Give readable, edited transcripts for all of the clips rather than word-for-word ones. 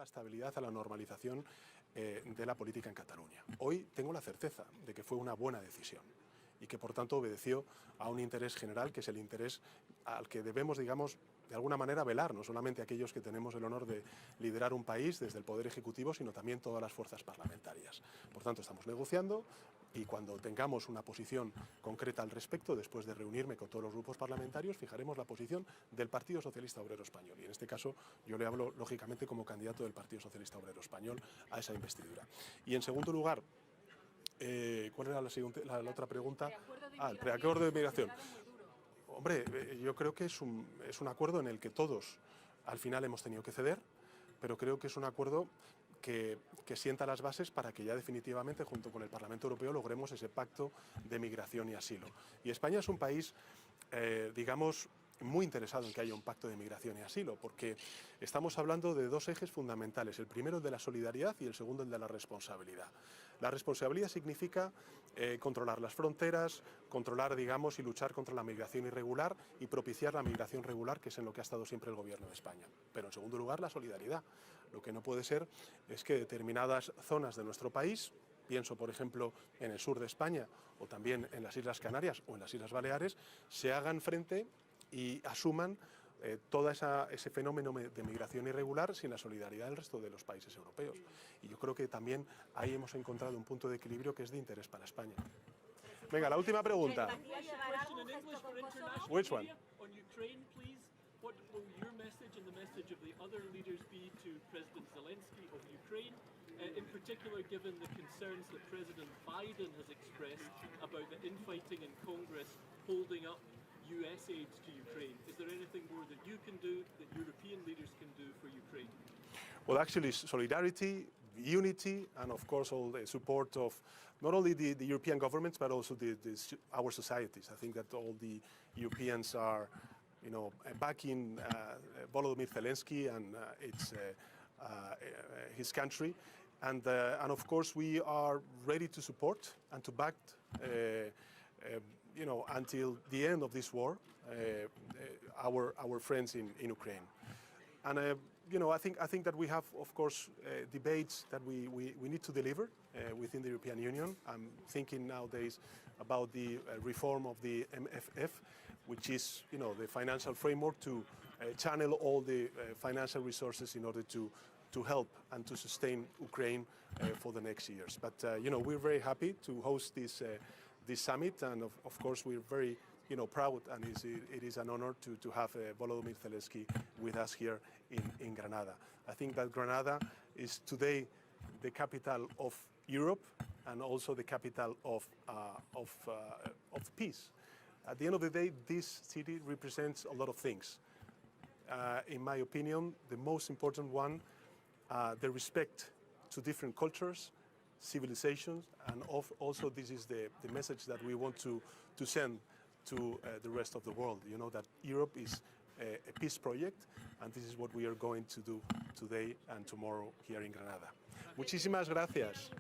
la estabilidad, a la normalización de la política en Cataluña. Hoy tengo la certeza de que fue una buena decisión y que por tanto obedeció a un interés general, que es el interés al que debemos, digamos, de alguna manera velar, no solamente aquellos que tenemos el honor de liderar un país desde el Poder Ejecutivo, sino también todas las fuerzas parlamentarias. Por tanto, estamos negociando y cuando tengamos una posición concreta al respecto, después de reunirme con todos los grupos parlamentarios, fijaremos la posición del Partido Socialista Obrero Español. Y en este caso yo le hablo, lógicamente, como candidato del Partido Socialista Obrero Español a esa investidura. Y en segundo lugar, ¿cuál era la otra pregunta? El preacuerdo de migración. Hombre, yo creo que es un acuerdo en el que todos al final hemos tenido que ceder, pero creo que es un acuerdo que sienta las bases para que ya definitivamente, junto con el Parlamento Europeo, logremos ese pacto de migración y asilo. Y España es un país, digamos, muy interesado en que haya un pacto de migración y asilo, porque estamos hablando de dos ejes fundamentales, el primero el de la solidaridad y el segundo el de la responsabilidad. La responsabilidad significa controlar las fronteras, controlar, digamos, y luchar contra la migración irregular y propiciar la migración regular, que es en lo que ha estado siempre el Gobierno de España. Pero en segundo lugar, la solidaridad. Lo que no puede ser es que determinadas zonas de nuestro país, pienso, por ejemplo, en el sur de España o también en las Islas Canarias o en las Islas Baleares, se hagan frente y asuman todo ese fenómeno de migración irregular sin la solidaridad del resto de los países europeos. Y yo creo que también ahí hemos encontrado un punto de equilibrio que es de interés para España. Venga, la última pregunta. Which one? What will your message and the message of the other leaders be to President Zelensky of Ukraine, in particular given the concerns that President Biden has expressed about the infighting in Congress holding up US aid to Ukraine? Is there anything more that you can do, that European leaders can do for Ukraine? Well, actually, solidarity, unity, and of course all the support of not only the European governments, but also our societies. I think that all the Europeans are, you know, backing Volodímir Zelenski and his country. And of course, we are ready to support and to back, you know, until the end of this war, our friends in Ukraine. And you know, I think that we have, of course, debates that we need to deliver within the European Union. I'm thinking nowadays about the reform of the MFF, which is, you know, the financial framework to channel all the financial resources in order to help and to sustain Ukraine for the next years. But you know, we're very happy to host this summit, and of course we're very, you know, proud, and it is an honor to have Volodímir Zelenski with us here in Granada. I think that Granada is today the capital of Europe and also the capital of peace. At the end of the day, this city represents a lot of things. In my opinion, the most important one, the respect to different cultures, civilizations, and also this is the message that we want to send to the rest of the world. You know that Europe is a peace project, and this is what we are going to do today and tomorrow here in Granada. Muchísimas gracias.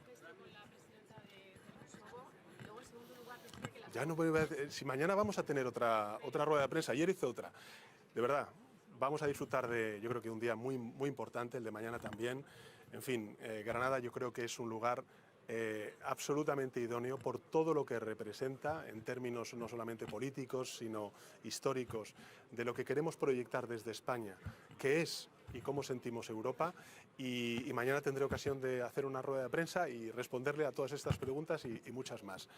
Ya no voy a decir, si mañana vamos a tener otra rueda de prensa, ayer hice otra, de verdad. Vamos a disfrutar de, yo creo que un día muy importante, el de mañana también. En fin, Granada yo creo que es un lugar absolutamente idóneo por todo lo que representa en términos no solamente políticos, sino históricos, de lo que queremos proyectar desde España, que es y cómo sentimos Europa. Y mañana tendré ocasión de hacer una rueda de prensa y responderle a todas estas preguntas y muchas más.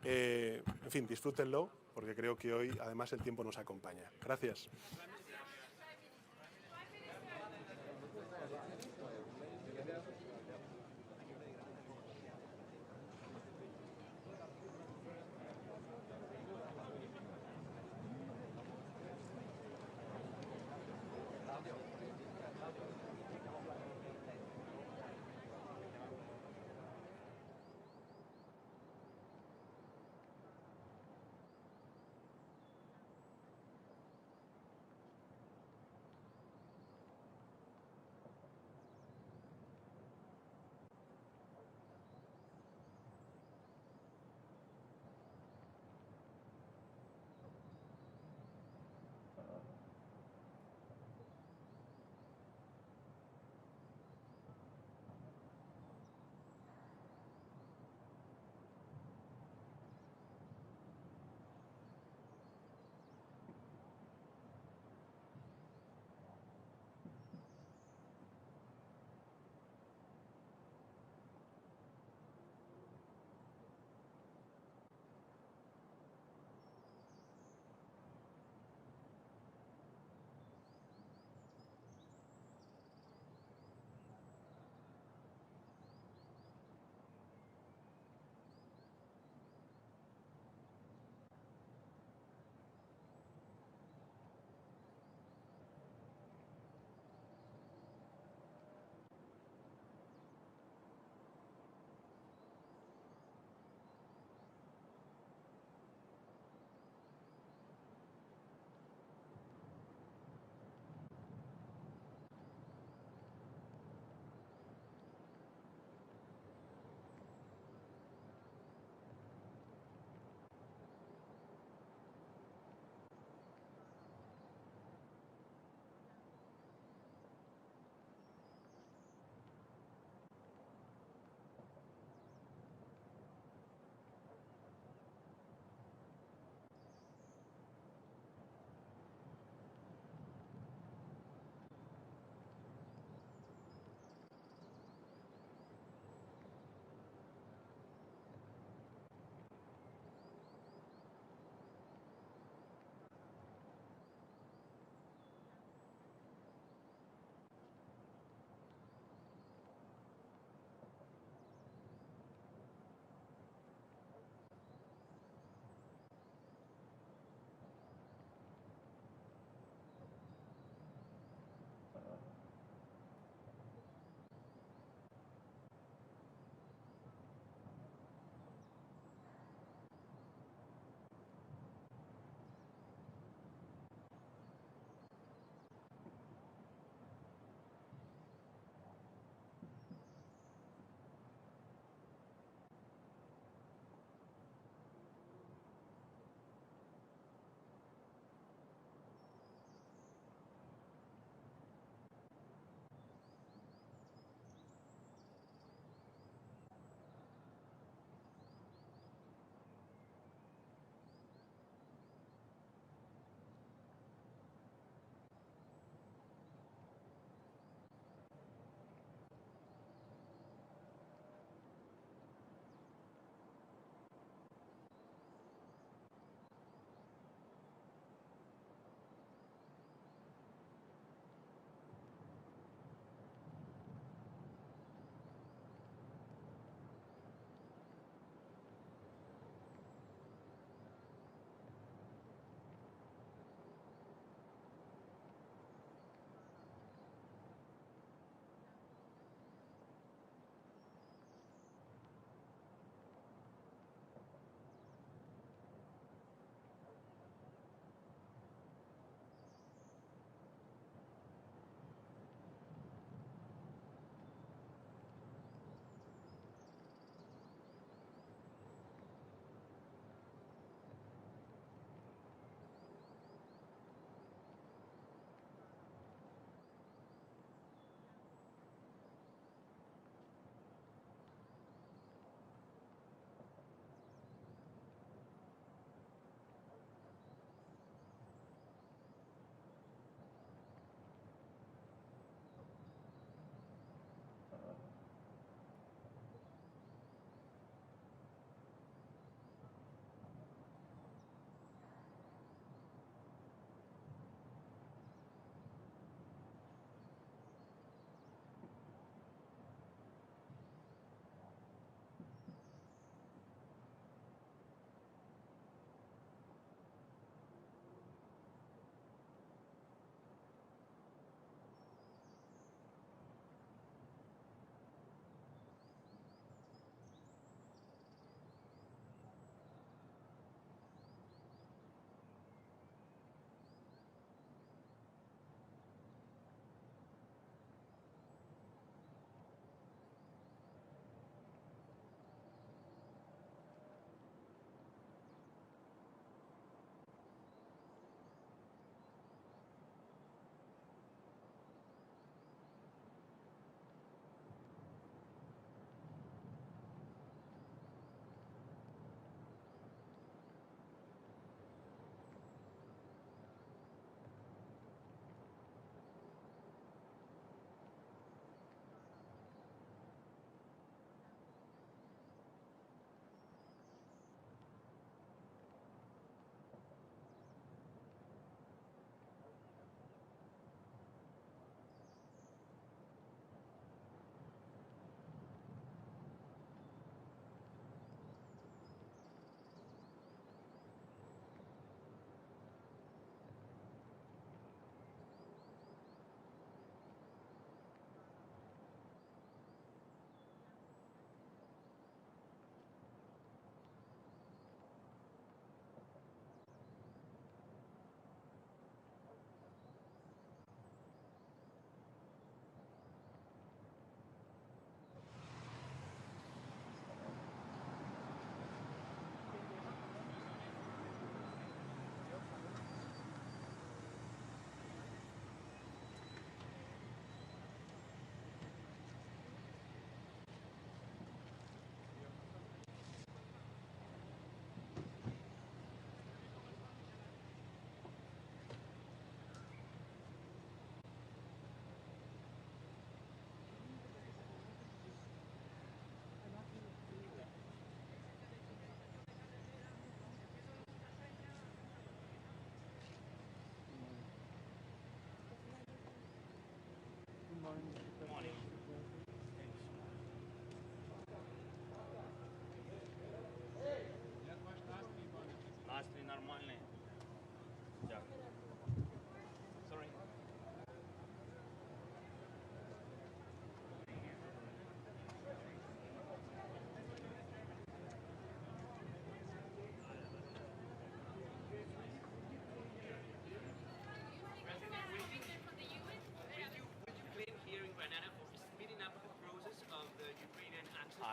En fin, disfrútenlo, porque creo que hoy además el tiempo nos acompaña. Gracias.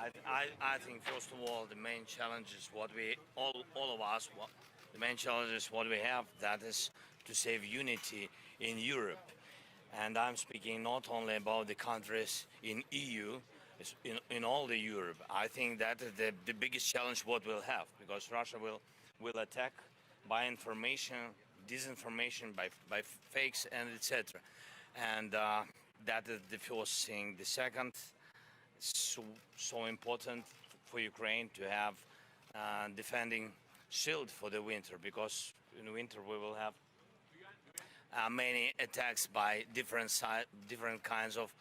I think first of all the main challenge is what we all of us the main challenge is what we have, that is to save unity in Europe. And I'm speaking not only about the countries in EU, it's in all the Europe. I think that is the biggest challenge what we'll have, because Russia will attack by information, disinformation, by fakes and etc. And that is the first thing. The second, so important for Ukraine to have defending shield for the winter, because in winter we will have many attacks by different kinds of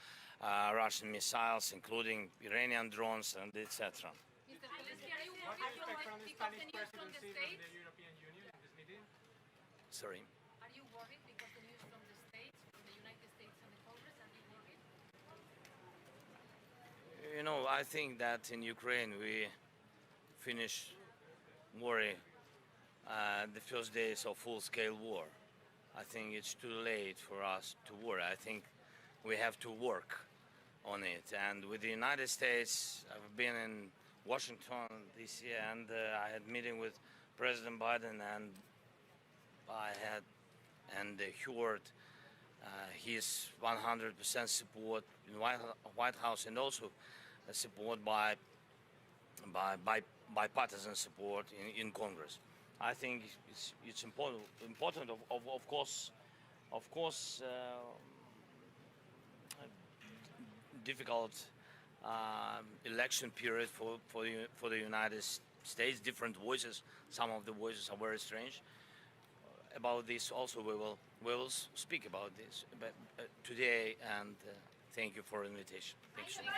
Russian missiles, including Iranian drones and etc. Mr. Zelensky, are you worried because the news from the States? The European Union in this meeting? Sorry. Are you worried because the news from the States, from the United States and the Congress, are you worried? You know, I think that in Ukraine we finished worry the first days of full-scale war. I think it's too late for us to worry. I think we have to work on it. And with the United States, I've been in Washington this year, and I had a meeting with President Biden, and I had heard his 100% support in White House, and also support by bipartisan support in Congress. I think it's important of course difficult election period for the United States. Different voices. Some of the voices are very strange. About this also we will speak about this today, and thank you for the invitation. Thank you so much.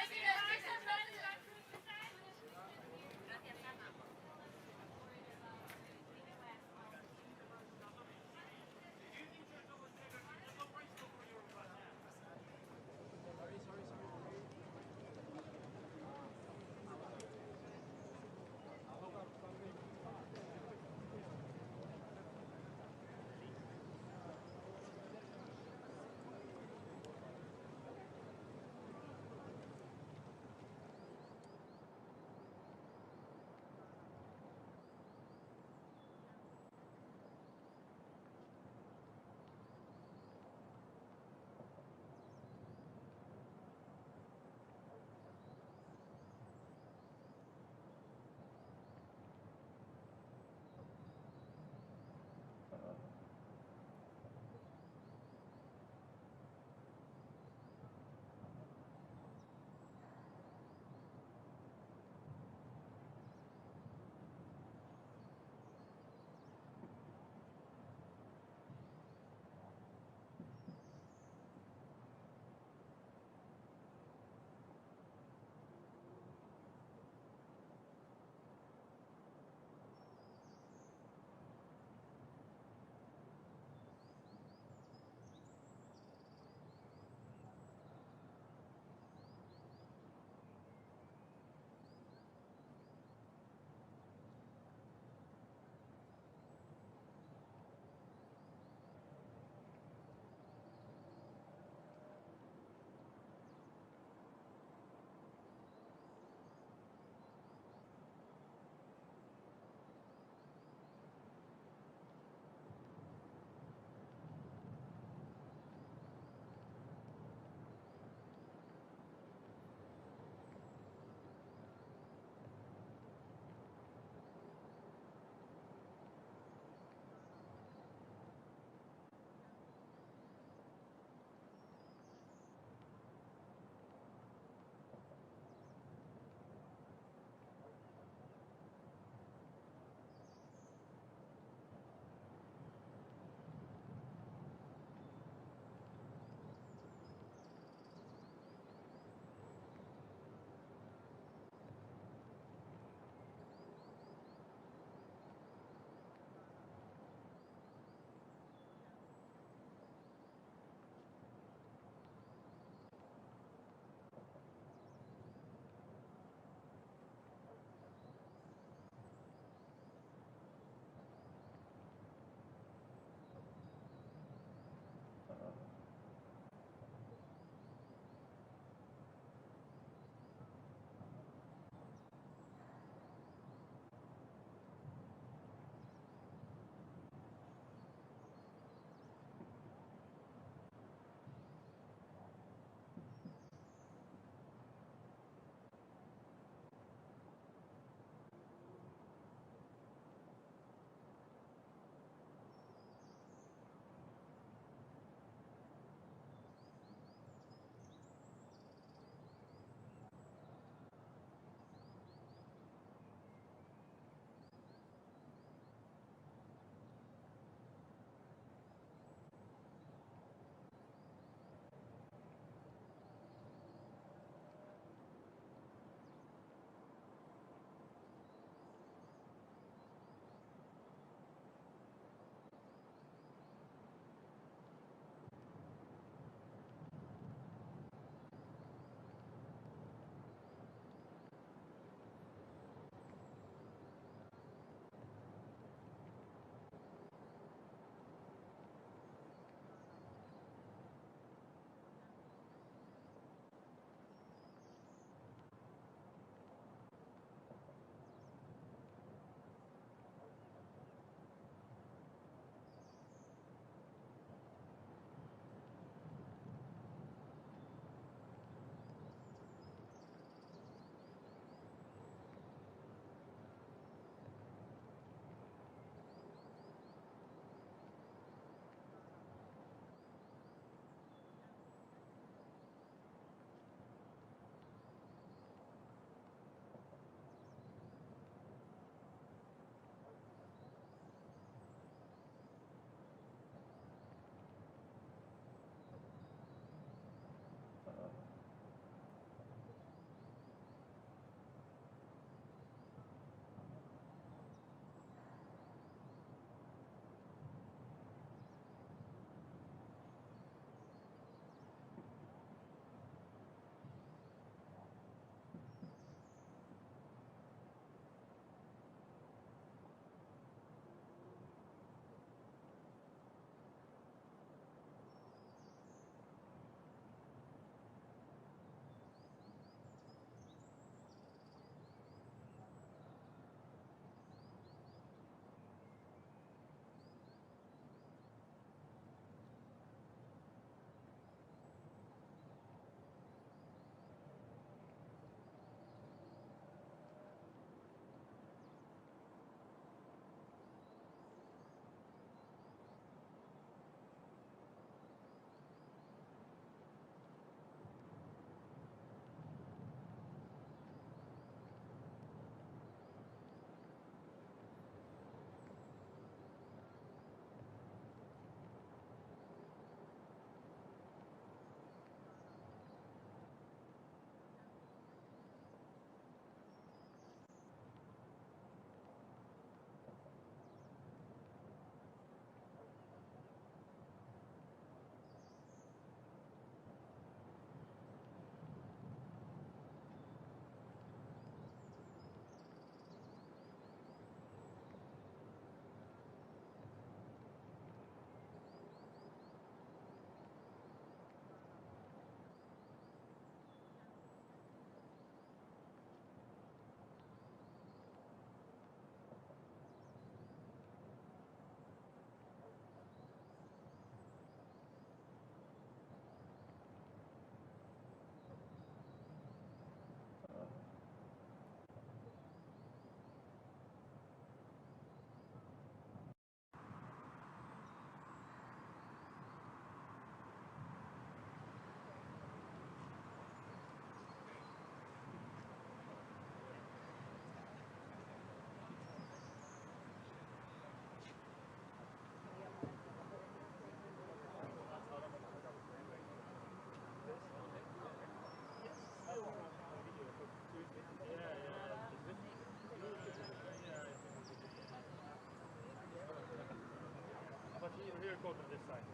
go to this side.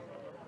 Okay.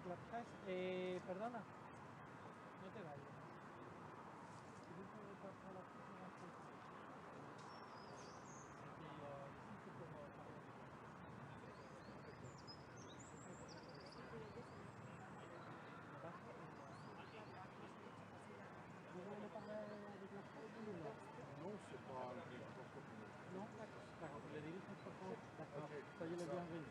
avec la presse. Perdona, no te vayas. Non, d'accord. Le dirige por favor. D'accord. Soyez le bienvenu.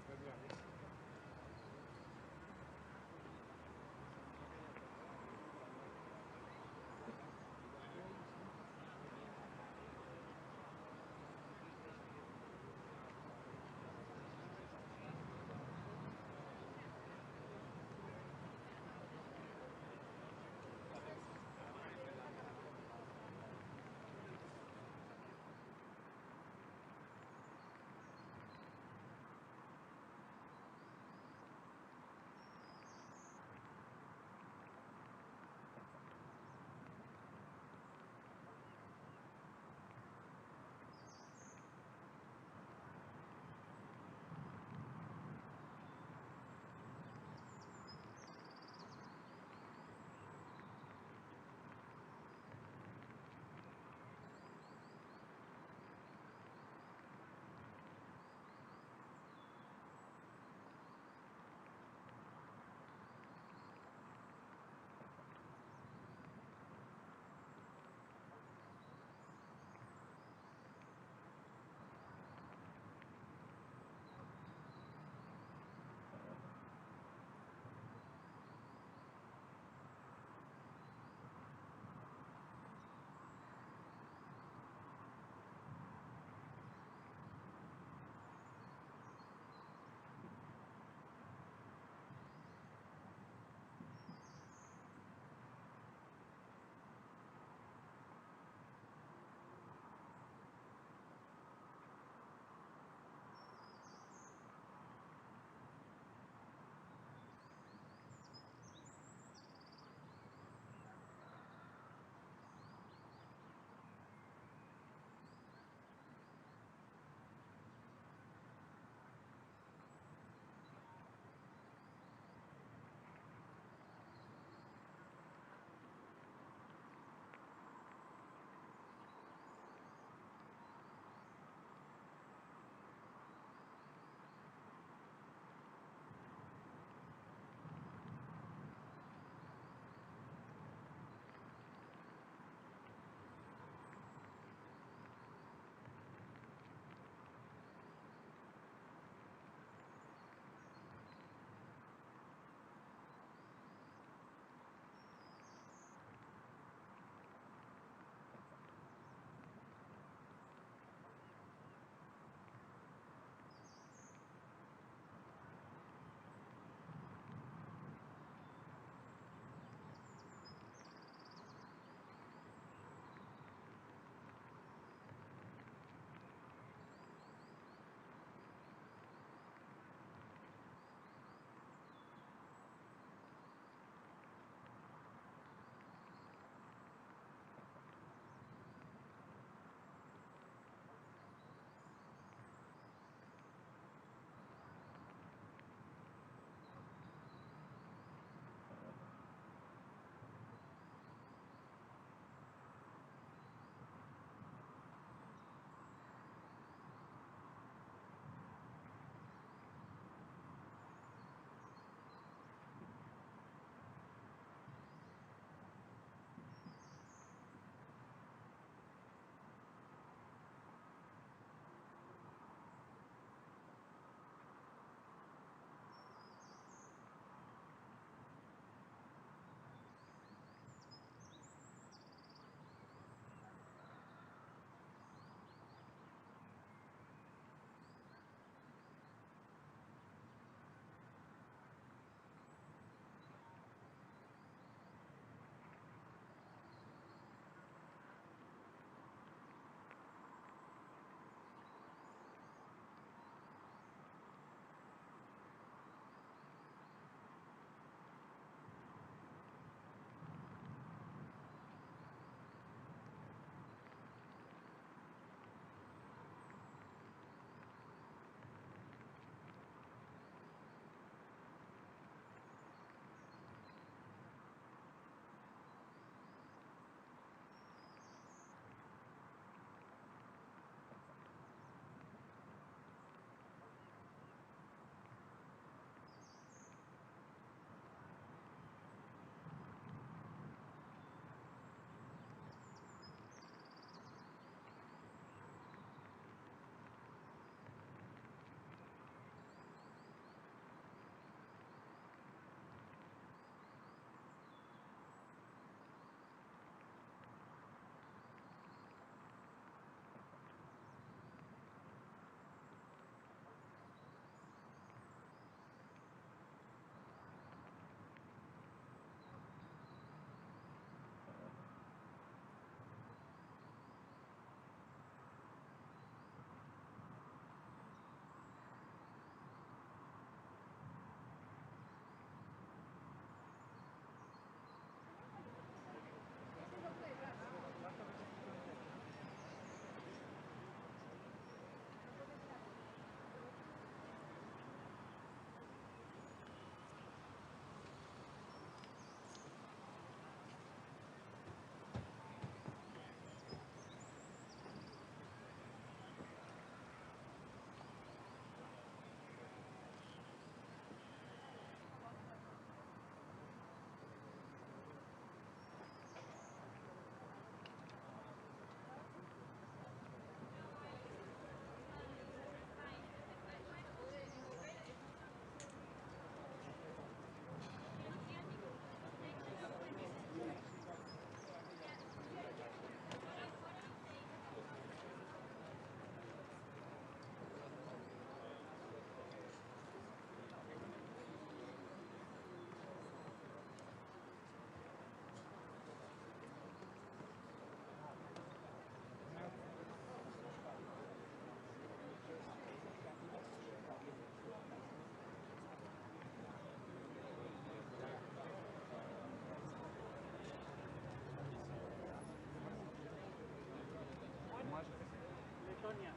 Letonia.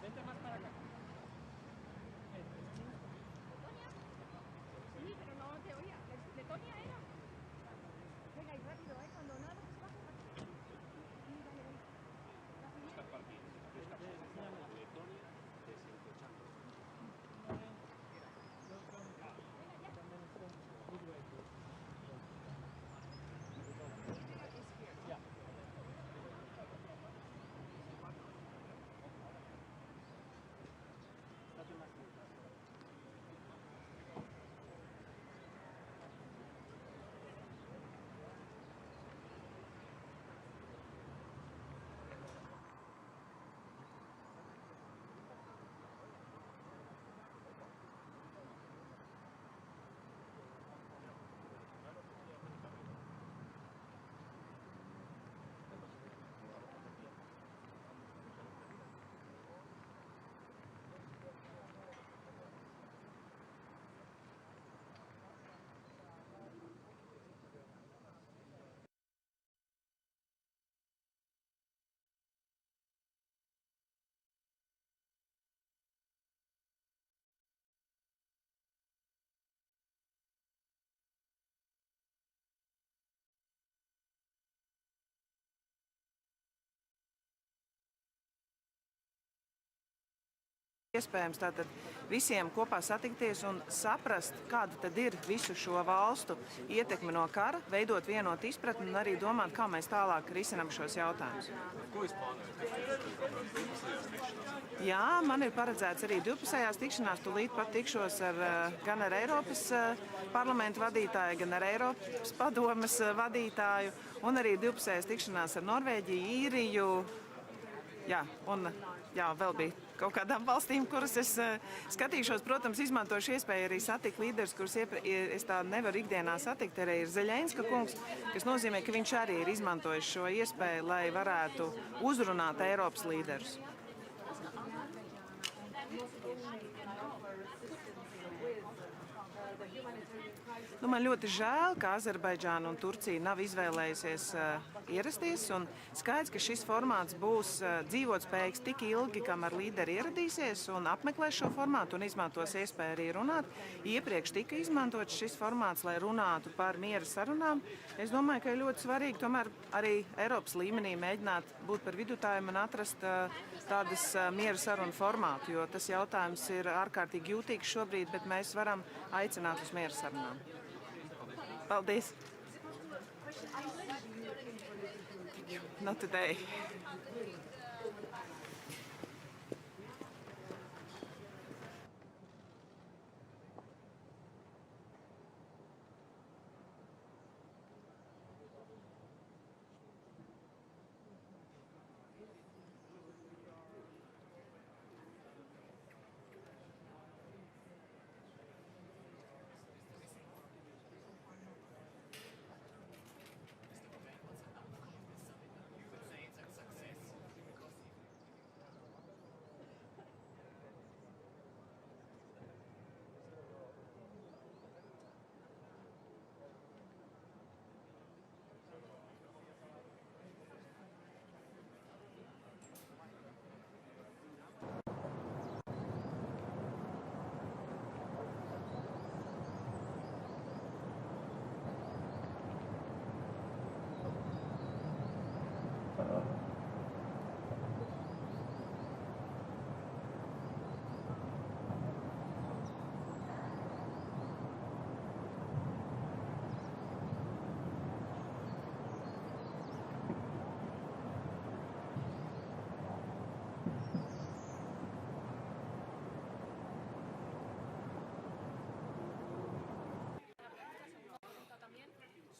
Vente más para acá. Sí, pero no te oía. ¿Letonia era? Venga, y rápido, cuando nada, pues baja. Sí, vale, vale. La siguiente. Iespējams tātad visiem kopā satikties un saprast, kāda tad ir visu šo valstu ietekme no kara, veidot vienotu izpratni un arī domāt, kā mēs tālāk risinām šos jautājumus. Ko jūs plānojat? Jā, man ir paredzēts arī divpusējās tikšanās. Tūlīt pat tikšos gan ar Eiropas parlamentu vadītāju, gan ar Eiropas padomes vadītāju, un arī divpusējās tikšanās ar Norvēģiju, Īriju. Jā, un vēl bija kaut kādām valstīm, kuras es skatīšos. Protams, izmantošu iespēju arī satikt līderus, kurus es tā nevaru ikdienā satikt. Arī ir Zelenska kungs, kas nozīmē, ka viņš arī ir izmantojis šo iespēju, lai varētu uzrunāt Eiropas līderus. Man ļoti žēl, ka Azerbaidžāna un Turcija nav izvēlējusies ierasties. Un skaidrs, ka šis formāts būs dzīvotspējīgs tik ilgi, kamēr līderi ieradīsies un apmeklēs šo formātu un izmantos iespēju arī runāt. Iepriekš tika izmantots šis formāts, lai runātu par miera sarunām. Es domāju, ka ir ļoti svarīgi tomēr arī Eiropas līmenī mēģināt būt par vidutājiem un atrast tādas miera sarunu formātu, jo tas jautājums ir ārkārtīgi jūtīgs šobrīd, bet mēs varam aicināt uz miera sarunām. Paldies! Not today.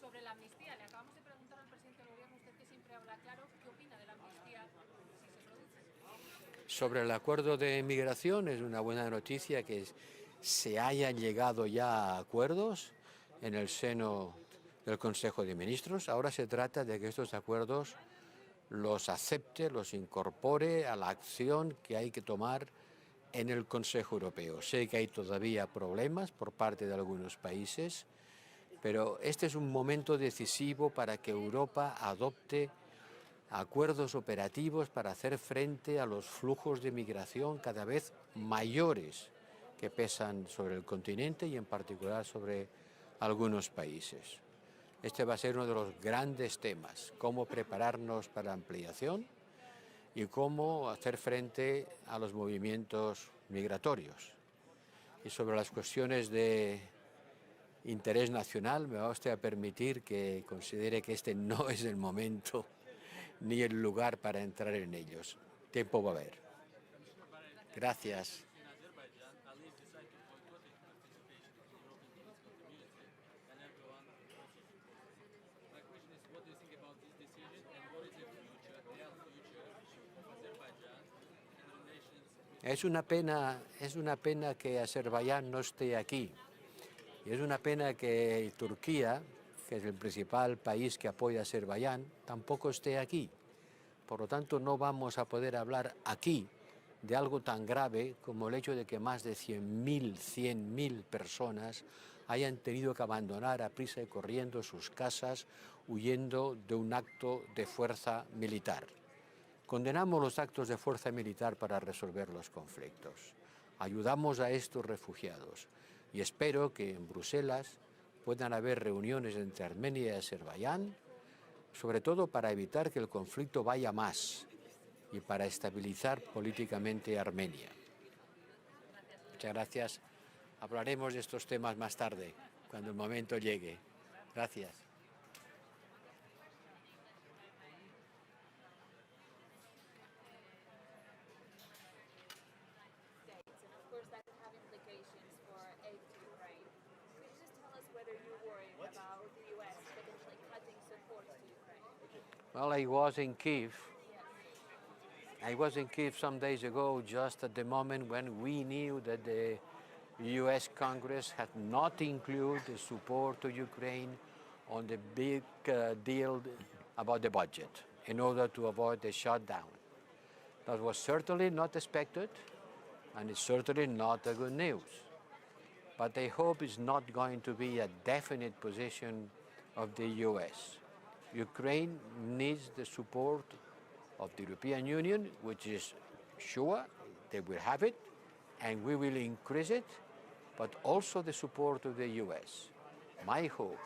Sobre la amnistía, le acabamos de preguntar al presidente del gobierno, usted que siempre habla claro, ¿qué opina de la amnistía si se produce? Sobre el acuerdo de migración, es una buena noticia que se hayan llegado ya a acuerdos en el seno del Consejo de Ministros. Ahora se trata de que estos acuerdos los acepte, los incorpore a la acción que hay que tomar en el Consejo Europeo. Sé que hay todavía problemas por parte de algunos países, pero este es un momento decisivo para que Europa adopte acuerdos operativos para hacer frente a los flujos de migración cada vez mayores que pesan sobre el continente y en particular sobre algunos países. Este va a ser uno de los grandes temas, cómo prepararnos para la ampliación y cómo hacer frente a los movimientos migratorios. Y sobre las cuestiones de interés nacional, me va usted a permitir que considere que este no es el momento ni el lugar para entrar en ellos. Tiempo va a haber. Gracias. Es una pena que Azerbaiyán no esté aquí. Y es una pena que Turquía, que es el principal país que apoya a Azerbaiyán, tampoco esté aquí. Por lo tanto, no vamos a poder hablar aquí de algo tan grave como el hecho de que más de 100.000 personas hayan tenido que abandonar a prisa y corriendo sus casas huyendo de un acto de fuerza militar. Condenamos los actos de fuerza militar para resolver los conflictos. Ayudamos a estos refugiados y espero que en Bruselas puedan haber reuniones entre Armenia y Azerbaiyán, sobre todo para evitar que el conflicto vaya más y para estabilizar políticamente Armenia. Muchas gracias. Hablaremos de estos temas más tarde, cuando el momento llegue. Gracias. Well, I was in Kiev. I was in Kiev some days ago, just at the moment when we knew that the US Congress had not included the support to Ukraine on the big deal about the budget in order to avoid the shutdown. That was certainly not expected, and it's certainly not a good news. But I hope it's not going to be a definite position of the US. Ukraine needs the support of the European Union, which is sure they will have it, and we will increase it, but also the support of the US. My hope,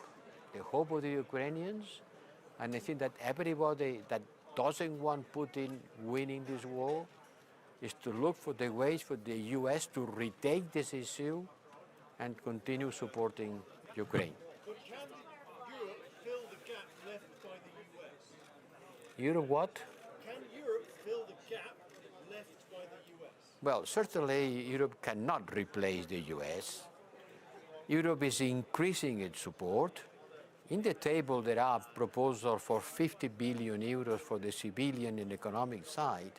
the hope of the Ukrainians, and I think that everybody that doesn't want Putin winning this war, is to look for the ways for the US to retake this issue and continue supporting Ukraine. Europe what? Can Europe fill the gap left by the US? Well, certainly Europe cannot replace the US. Europe is increasing its support. In the table there are proposals for 50 billion euros for the civilian and economic side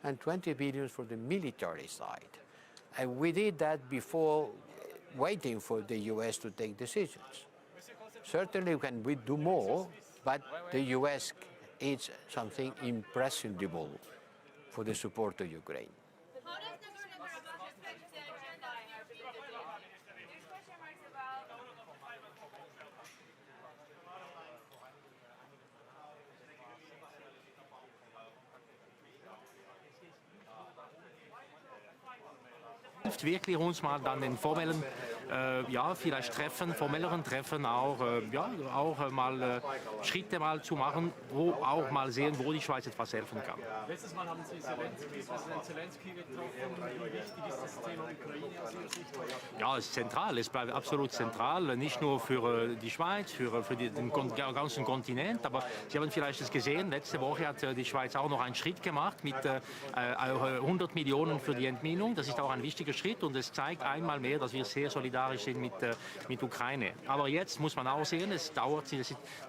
and 20 billion for the military side. And we did that before waiting for the US to take decisions. Certainly can we do more, but the US is something imprescindible for the support of Ukraine. How does the government fit the agenda of the European Union? There's question marks about Wirklich uns mal dann den formellen, vielleicht formelleren Treffen auch, mal Schritte mal zu machen, wo auch mal sehen, wo die Schweiz etwas helfen kann. Letztes Mal haben Sie Präsident Zelenski getroffen. Wie wichtig ist das Thema Ukraine aus Ihrer Sicht? Ja, es ist zentral. Es bleibt absolut zentral, nicht nur für die Schweiz, für den ganzen Kontinent. Aber Sie haben vielleicht es gesehen, letzte Woche hat die Schweiz auch noch einen Schritt gemacht mit 100 Millionen für die Entminung. Das ist auch ein wichtiger Schritt und es zeigt einmal mehr, dass wir sehr solidarisch sind mit Ukraine. Aber jetzt muss man auch sehen, es dauert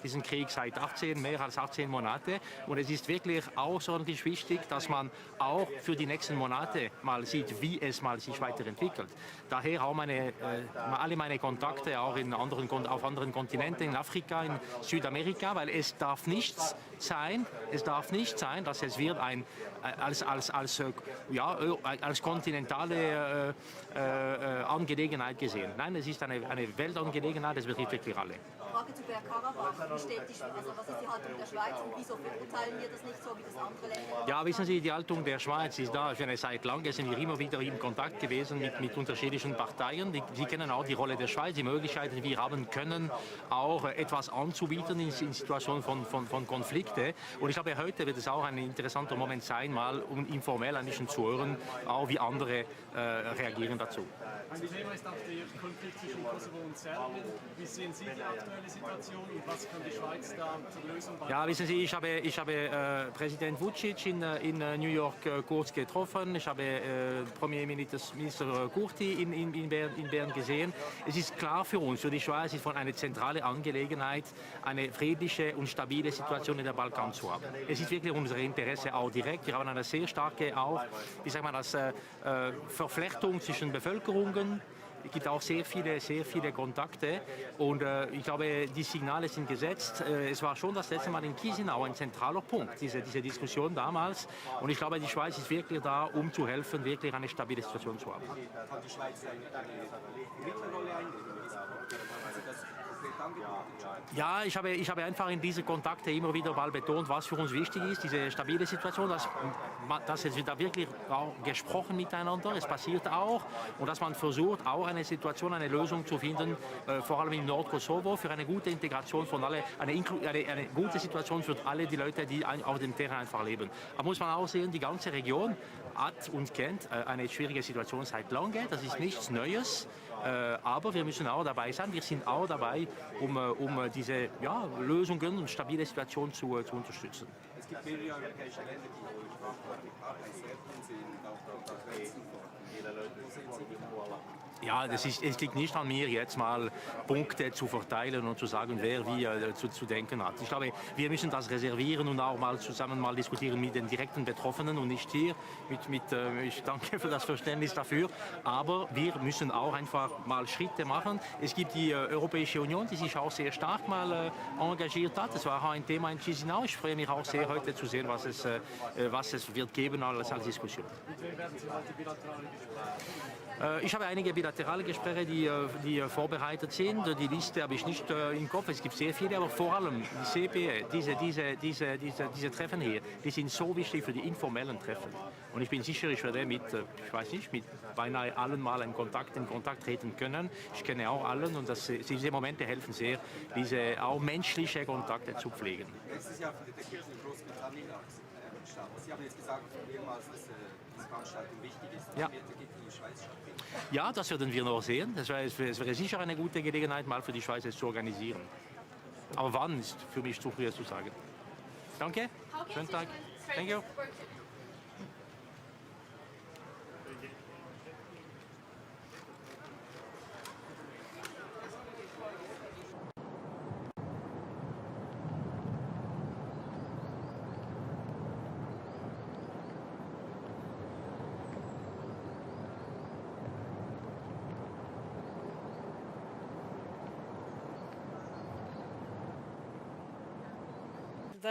diesen Krieg seit mehr als 18 Monate und es ist wirklich außerordentlich wichtig, dass man auch für die nächsten Monate mal sieht, wie es mal sich weiterentwickelt. Daher auch alle meine Kontakte auch auf anderen Kontinenten, in Afrika, in Südamerika, weil es darf nicht sein, dass es wird als kontinentale Angelegenheit gesehen. Nein, es ist eine Weltangelegenheit, es betrifft wirklich alle. Frage zu Bergkarabach. Was ist die Haltung der Schweiz und wieso verurteilen wir das nicht so, wie das andere Länder? Ja, wissen Sie, die Haltung der Schweiz ist da für eine Zeit lang. Wir sind immer wieder in Kontakt gewesen mit unterschiedlichen Parteien. Sie kennen auch die Rolle der Schweiz, die Möglichkeiten, die wir haben können, auch etwas anzubieten in Situationen von Konflikten. Und ich glaube, heute wird es auch ein interessanter Moment sein, mal informell ein bisschen zu hören, auch wie andere reagieren dazu. Ein Thema ist auch der Konflikt zwischen Kosovo und Serbien. Wie sehen Sie die aktuelle Situation und was kann die Schweiz da zur Lösung beitragen? Ja, wissen Sie, ich habe Präsident Vučić in New York kurz getroffen. Ich habe Premierminister Kurti in Bern gesehen. Es ist klar für uns, für die Schweiz ist von einer zentralen Angelegenheit, eine friedliche und stabile Situation in der Balkan zu haben. Es ist wirklich unser Interesse auch direkt. Wir haben eine sehr starke auch, wie sagt man das, Verflechtung zwischen Bevölkerungen. Es gibt auch sehr viele Kontakte und ich glaube, die Signale sind gesetzt. Es war schon das letzte Mal in Chisinau ein zentraler Punkt, diese Diskussion damals. Und ich glaube, die Schweiz ist wirklich da, um zu helfen, wirklich eine stabile Situation zu haben. Kann die Schweiz eine Mittelrolle einnehmen? Ja, ich habe einfach in diese Kontakte immer wieder mal betont, was für uns wichtig ist, diese stabile Situation, dass es da wirklich auch gesprochen miteinander, es passiert auch und dass man versucht, auch eine Situation, eine Lösung zu finden, vor allem im Nordkosovo, für eine gute Integration von alle, eine gute Situation für alle die Leute, die auf dem Terrain einfach leben. Aber muss man auch sehen, die ganze Region hat und kennt eine schwierige Situation seit langem, das ist nichts Neues. Aber wir müssen auch dabei sein. Wir sind auch dabei, um diese Lösungen und stabile Situation zu unterstützen. Es gibt mehrere europäische Länder, die hohe Sprachbarkeit Serbien sind und auch da Grenzen vor. Ja, es liegt nicht an mir, jetzt mal Punkte zu verteilen und zu sagen, wer wie zu denken hat. Ich glaube, wir müssen das reservieren und auch mal zusammen diskutieren mit den direkten Betroffenen und nicht hier. Ich danke für das Verständnis dafür. Aber wir müssen auch einfach mal Schritte machen. Es gibt die Europäische Union, die sich auch sehr stark mal engagiert hat. Das war auch ein Thema in Chisinau. Ich freue mich auch sehr, heute zu sehen, was es wird geben als Diskussion. Ich habe einige bilaterale Gespräche, die vorbereitet sind. Die Liste habe ich nicht im Kopf. Es gibt sehr viele, aber vor allem die CPE, diese Treffen hier, die sind so wichtig für die informellen Treffen. Und ich bin sicher, ich werde mit beinahe allen mal in Kontakt treten können. Ich kenne auch allen und diese Momente helfen sehr, diese auch menschliche Kontakte zu pflegen. Letztes Jahr findet der Kirchen in Großbritannien statt. Sie haben jetzt gesagt, mehrmals, dass diese Veranstaltung wichtig ist. Ja. Wird die Schweiz stattfinden? Ja, das werden wir noch sehen. Es wäre sicher eine gute Gelegenheit, mal für die Schweiz es zu organisieren. Aber wann, ist für mich zu früh zu sagen. Danke, schönen Tag. Thank you.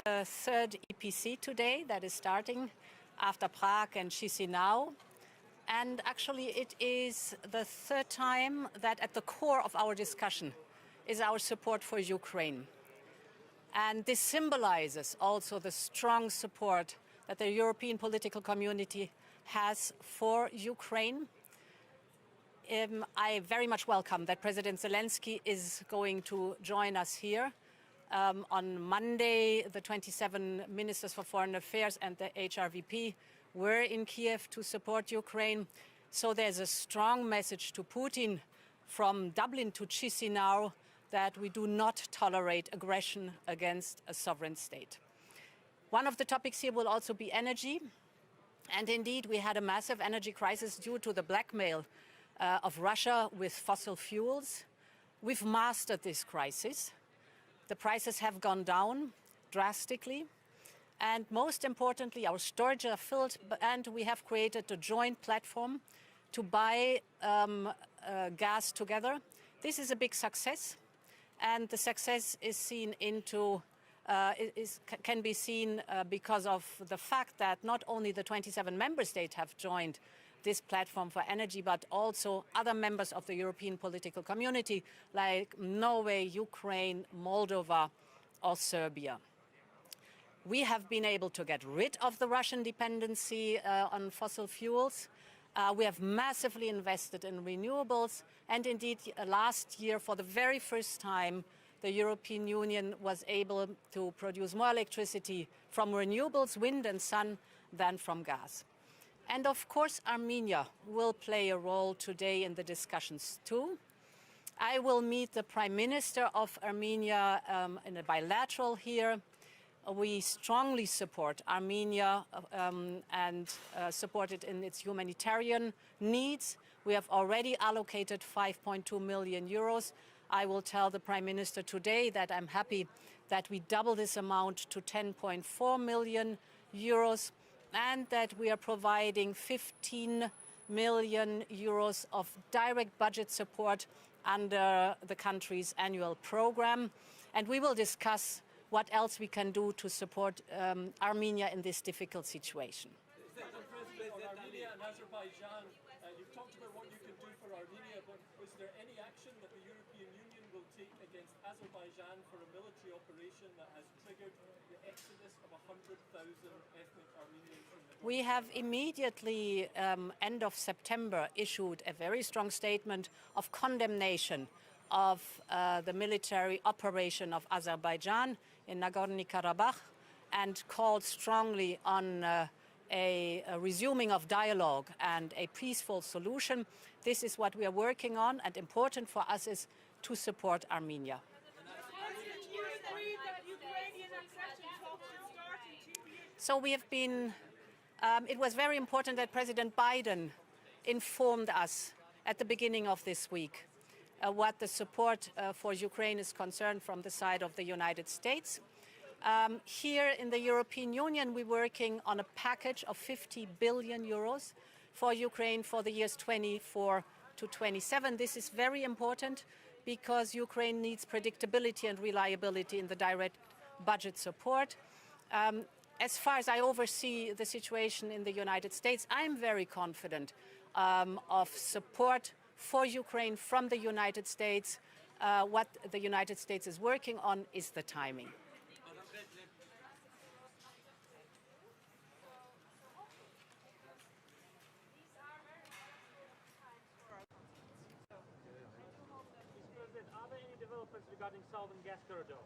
The third EPC today that is starting after Prague and Chisinau. And actually it is the third time that at the core of our discussion is our support for Ukraine. And this symbolizes also the strong support that the European political community has for Ukraine. I very much welcome that President Zelensky is going to join us here. On Monday, the 27 ministers for foreign affairs and the HRVP were in Kiev to support Ukraine. So there's a strong message to Putin from Dublin to Chisinau that we do not tolerate aggression against a sovereign state. One of the topics here will also be energy. And indeed, we had a massive energy crisis due to the blackmail of Russia with fossil fuels. We've mastered this crisis. The prices have gone down drastically. And most importantly, our storages are filled, and we have created a joint platform to buy gas together. This is a big success, and the success is seen can be seen because of the fact that not only the 27 member states have joined this platform for energy, but also other members of the European political community like Norway, Ukraine, Moldova, or Serbia. We have been able to get rid of the Russian dependency on fossil fuels. We have massively invested in renewables, and indeed last year, for the very first time, the European Union was able to produce more electricity from renewables, wind and sun, than from gas. And of course, Armenia will play a role today in the discussions too. I will meet the Prime Minister of Armenia in a bilateral here. We strongly support Armenia and support it in its humanitarian needs. We have already allocated 5.2 million euros. I will tell the Prime Minister today that I'm happy that we double this amount to 10.4 million euros and that we are providing 15 million euros of direct budget support under the country's annual program. And we will discuss what else we can do to support Armenia in this difficult situation. Madam President, on Armenia and Azerbaijan, you've talked about what you can do for Armenia, but is there any action that the European Union will take against Azerbaijan for a military operation that has triggered the exodus of 100,000 ethnic Armenians from the We have immediately, end of September, issued a very strong statement of condemnation of the military operation of Azerbaijan in Nagorno-Karabakh and called strongly on a resuming of dialogue and a peaceful solution. This is what we are working on, and important for us is to support Armenia. So we have been, it was very important that President Biden informed us at the beginning of this week what the support for Ukraine is concerned from the side of the United States. Here in the European Union, we're working on a package of 50 billion euros for Ukraine for the years 24 to 27. This is very important because Ukraine needs predictability and reliability in the direct budget support. As far as I oversee the situation in the United States, I'm very confident of support for Ukraine from the United States. What the United States is working on is the timing. Are there any developments regarding Southern Gas Corridor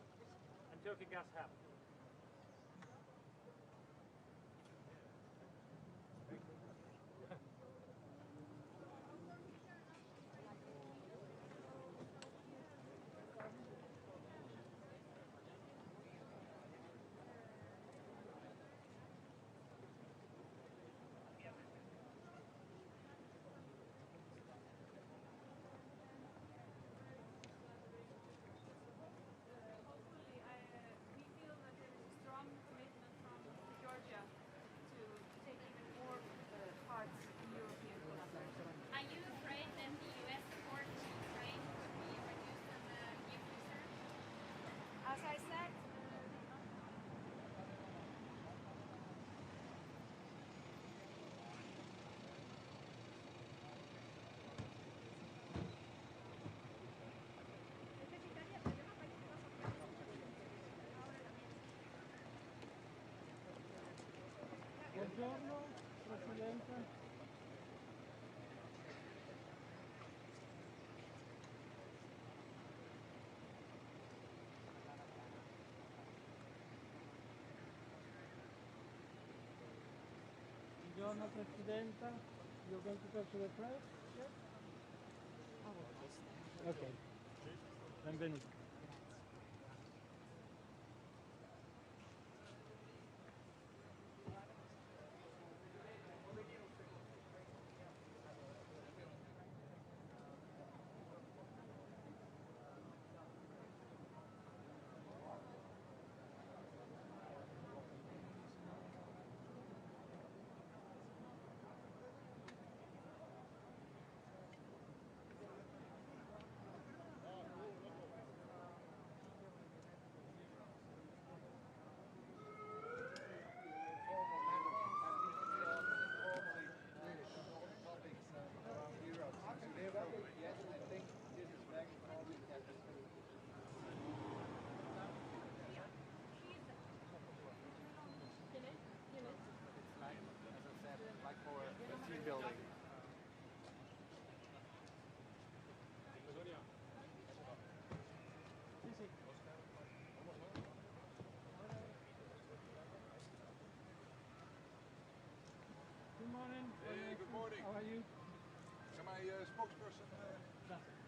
and Turkey Gas Hub? Buongiorno, Presidente. Buongiorno, Presidente. You're going to talk to the press? Yes? Okay. Benvenuto. building. Good morning. Hey, good morning. How are you? Am I spokesperson?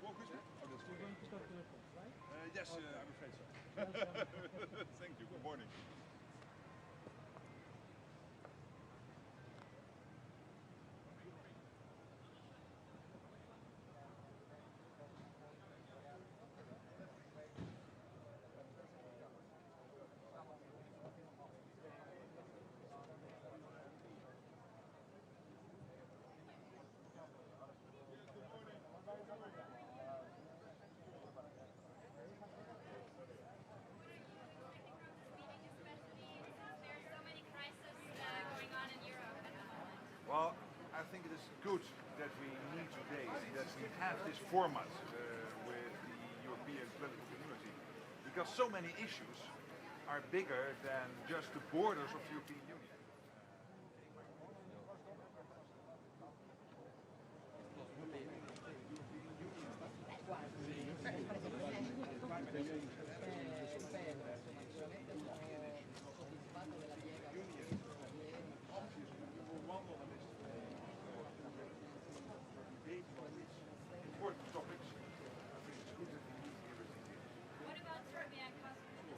Walk with me? Oh, that's We're good. going to talk to the folks, right? Yes, I'm afraid so. Thank you. Good morning. Well, I think it is good that we meet today, that we have this format with the European political community, because so many issues are bigger than just the borders of the European Union. Important topics. I think it's good that we meet here. What about Serbia and Kosovo?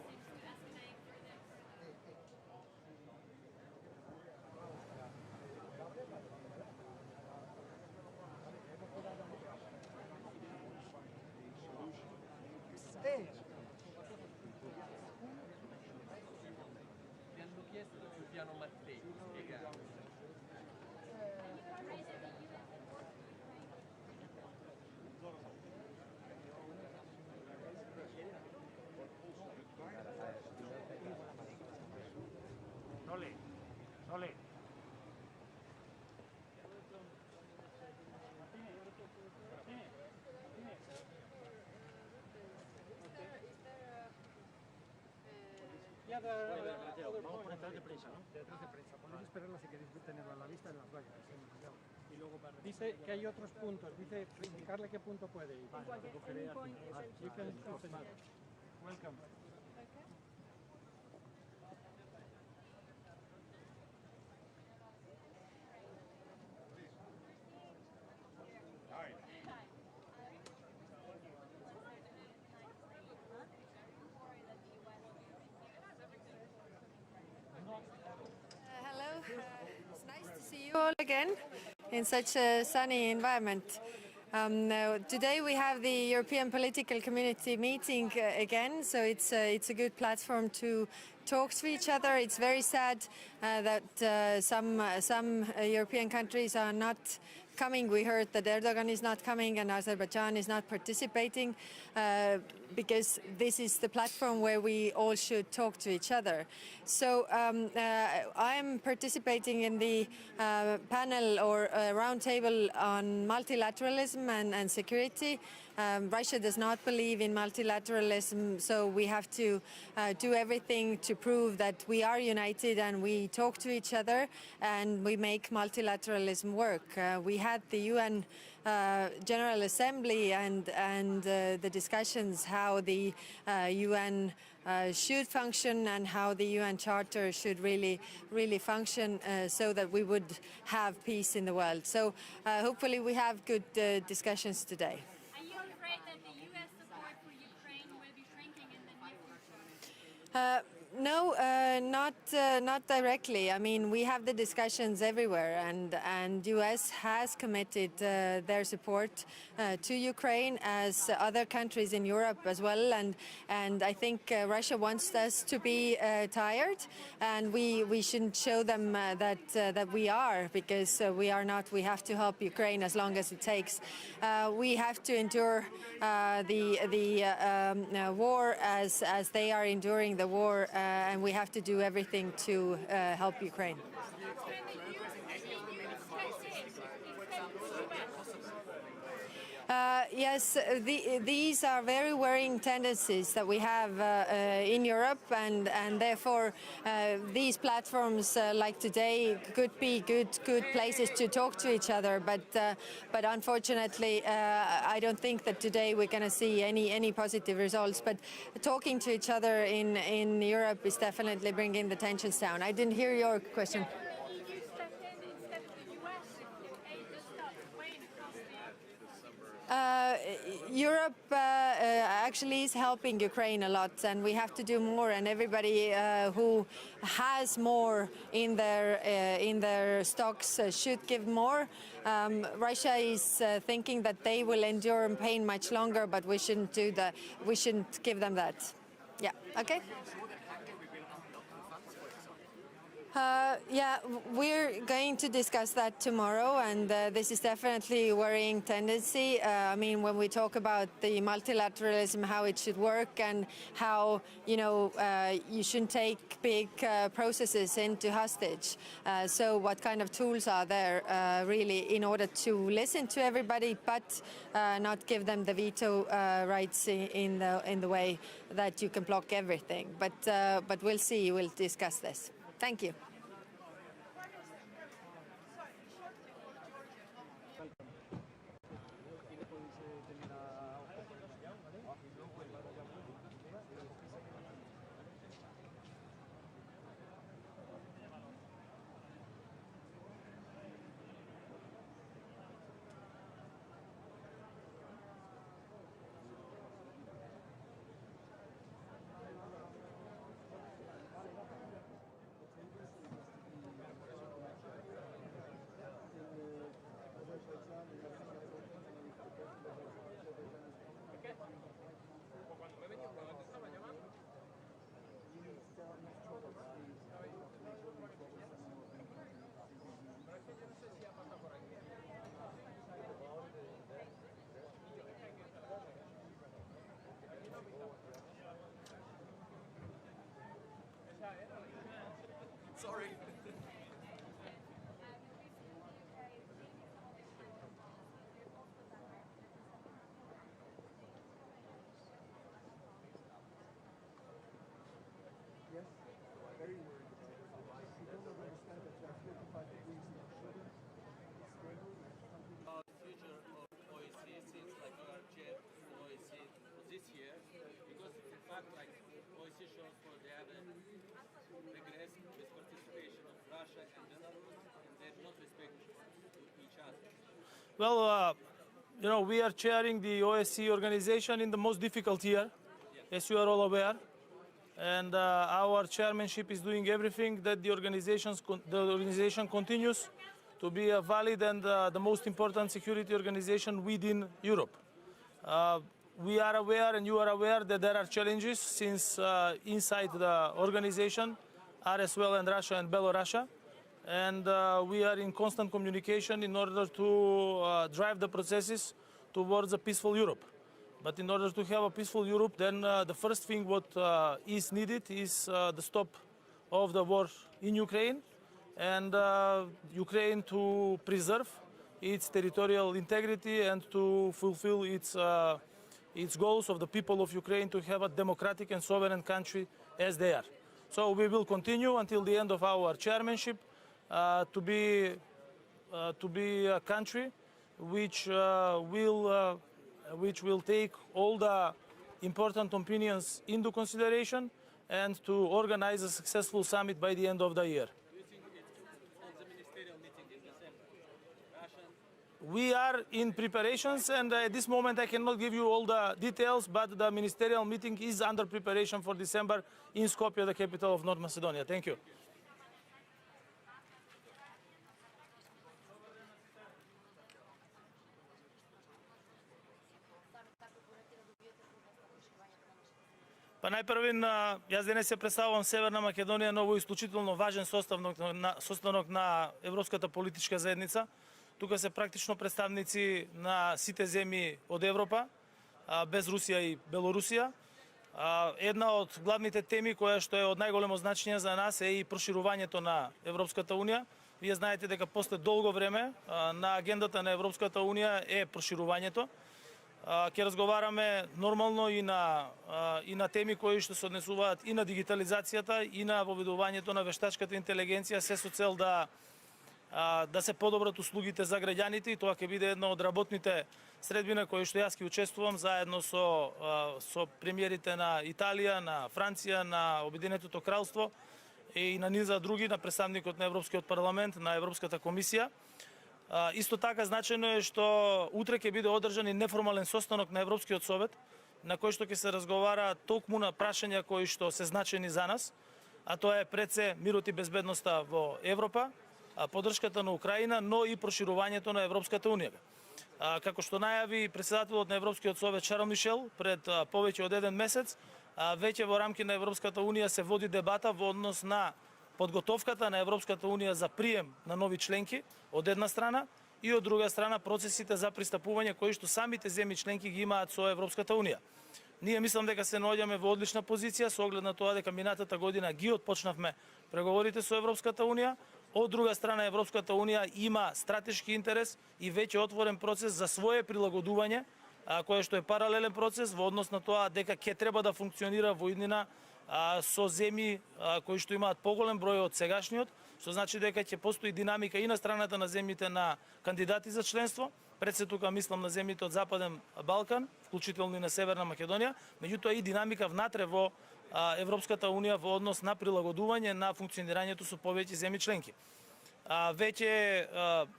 This seems to escalate for this. Mi hanno chiesto sul piano Mattei, spiegare. Sole. Ya vamos por detrás de prensa, ¿no? Detrás de prensa. Podéis esperarla si queréis tenerlo a la vista en las vallas. Y luego dice que hay otros puntos. Dice indicarle qué punto puede ir. Recogeré al final. You can welcome. Hello, it's nice to see you all again in such a sunny environment. Today we have the European Political Community meeting again, so it's a good platform to talk to each other. It's very sad that some European countries are not coming. We heard that Erdogan is not coming and Azerbaijan is not participating because this is the platform where we all should talk to each other. So I am participating in the panel or roundtable on multilateralism and security. Russia does not believe in multilateralism, so we have to do everything to prove that we are united and we talk to each other and we make multilateralism work. We had the UN General Assembly and the discussions how the UN should function and how the UN Charter should really function so that we would have peace in the world. So hopefully we have good discussions today. Are you afraid that the U.S. support for Ukraine will be shrinking in the near future? No, not directly. I mean, we have the discussions everywhere, and U.S. has committed their support to Ukraine, as other countries in Europe as well. And I think Russia wants us to be tired, and we shouldn't show them that we are, because we are not. We have to help Ukraine as long as it takes. We have to endure the war as they are enduring the war. And we have to do everything to help Ukraine. Yes, these are very worrying tendencies that we have in Europe, and therefore these platforms like today could be good places to talk to each other. But unfortunately, I don't think that today we're going to see any positive results. But talking to each other in Europe is definitely bringing the tensions down. I didn't hear your question. Europe actually is helping Ukraine a lot, and we have to do more. And everybody who has more in their stocks should give more. Russia is thinking that they will endure pain much longer, but we shouldn't do that. We shouldn't give them that. Yeah. Okay. Yeah, we're going to discuss that tomorrow, and this is definitely a worrying tendency. I mean, when we talk about the multilateralism, how it should work, and how, you know, you shouldn't take big processes into hostage. So what kind of tools are there really in order to listen to everybody, but not give them the veto rights in the way that you can block everything. But we'll see. We'll discuss this. Thank you. Sorry. Yes, very worried about it. You don't understand that you have 45 degrees in sugar. It's stable. The future of OSCE seems like you are chair of OSCE this year, because in fact, like OSCE shows for they have a regress with participation of Russia and Belarus, and they do not respect each other. Well, you know, we are chairing the OSCE organization in the most difficult year, as you are all aware. And our chairmanship is doing everything that the organization continues to be a valid and the most important security organization within Europe. We are aware, and you are aware, that there are challenges since inside the organization are as well in Russia and Belarus. And we are in constant communication in order to drive the processes towards a peaceful Europe. But in order to have a peaceful Europe, then the first thing what is needed is the stop of the war in Ukraine, and Ukraine to preserve its territorial integrity and to fulfill its goals of the people of Ukraine to have a democratic and sovereign country as they are. So we will continue until the end of our chairmanship to be a country which will take all the important opinions into consideration and to organize a successful summit by the end of the year. Do you think it's on the ministerial meeting in December? Russian? We are in preparations, and at this moment I cannot give you all the details, but the ministerial meeting is under preparation for December in Skopje, the capital of North Macedonia. Thank you. Па најпрвин, јас денес се представувам Северна Македонија, ново исклучително важен составок на Европската политичка заедница. Тука се практично представници на сите земји од Европа, без Русија и Белорусија. Една од главните теми која што е од најголемо значење за нас е и проширувањето на Европската Унија. Вие знаете дека после долго време на агендата на Европската Унија е проширувањето. ќе разговараме нормално и на теми кои што се однесуваат и на дигитализацијата и на воведувањето на вештачката интелигенција, се со цел да се подобрат услугите за граѓаните, и тоа ќе биде една од работните средби на кои што јас ќе учествувам заедно со премиерите на Италија, на Франција, на Обединетото кралство и на низа други, на представникот на Европскиот парламент, на Европската комисија. Исто така значајно е што утре ќе биде одржан и неформален состанок на Европскиот совет, на кој што ќе се разговара токму на прашања кои што се значајни за нас, а тоа е пред се мирот и безбедноста во Европа, поддршката на Украина, но и проширувањето на Европската унија. Како што најави председателот на Европскиот совет Шарл Мишел пред повеќе од еден месец, веќе во рамки на Европската унија се води дебата во однос на подготовката на Европската унија за прием на нови членки од една страна и од друга страна процесите за пристапување кои што самите земји членки ги имаат со Европската унија. Ние мислам дека се наоѓаме во одлична позиција со оглед на тоа дека минатата година ги отпочнавме преговорите со Европската унија. Од друга страна, Европската унија има стратешки интерес и веќе отворен процес за свое прилагодување, кој што е паралелен процес во однос на тоа дека ќе треба да функционира во иднина со земји кои што имаат поголем број од сегашниот, што значи дека ќе постои динамика и на страната на земјите на кандидати за членство. Пред се тука мислам на земјите од Западен Балкан, вклучително и на Северна Македонија, меѓутоа и динамика внатре во Европската унија во однос на прилагодување на функционирањето со повеќе земји членки. Веќе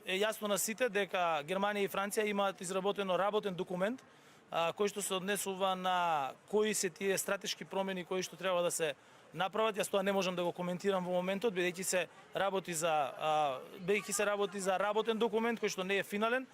е јасно на сите дека Германија и Франција имаат изработено работен документ кој што се однесува на кои се тие стратешки промени кои што треба да се направат. Јас тоа не можам да го коментирам во моментот, бидејќи се работи за работен документ кој што не е финален,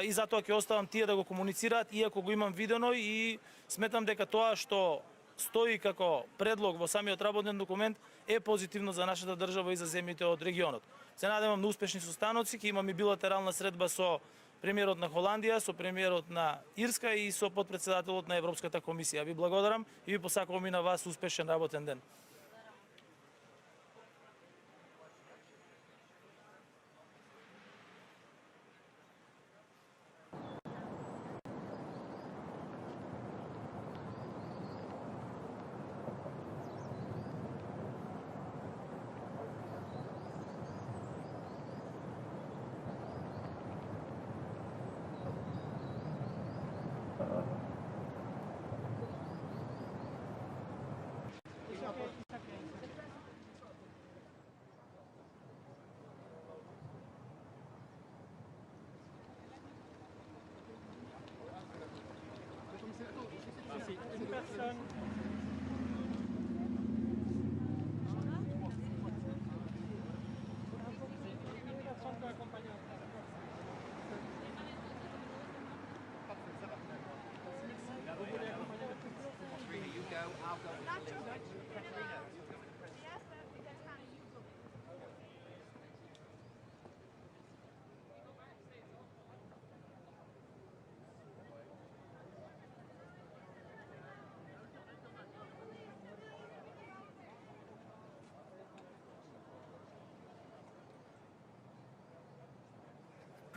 и затоа ќе оставам тие да го комуницираат, иако го имам видено, и сметам дека тоа што стои како предлог во самиот работен документ е позитивно за нашата држава и за земјите од регионот. Се надевам на успешни состаноци, ќе имам и билатерална средба со премиерот на Холандија, со премиерот на Ирска и со подпредседателот на Европската комисија. Ви благодарам и ви посакувам и на вас успешен работен ден.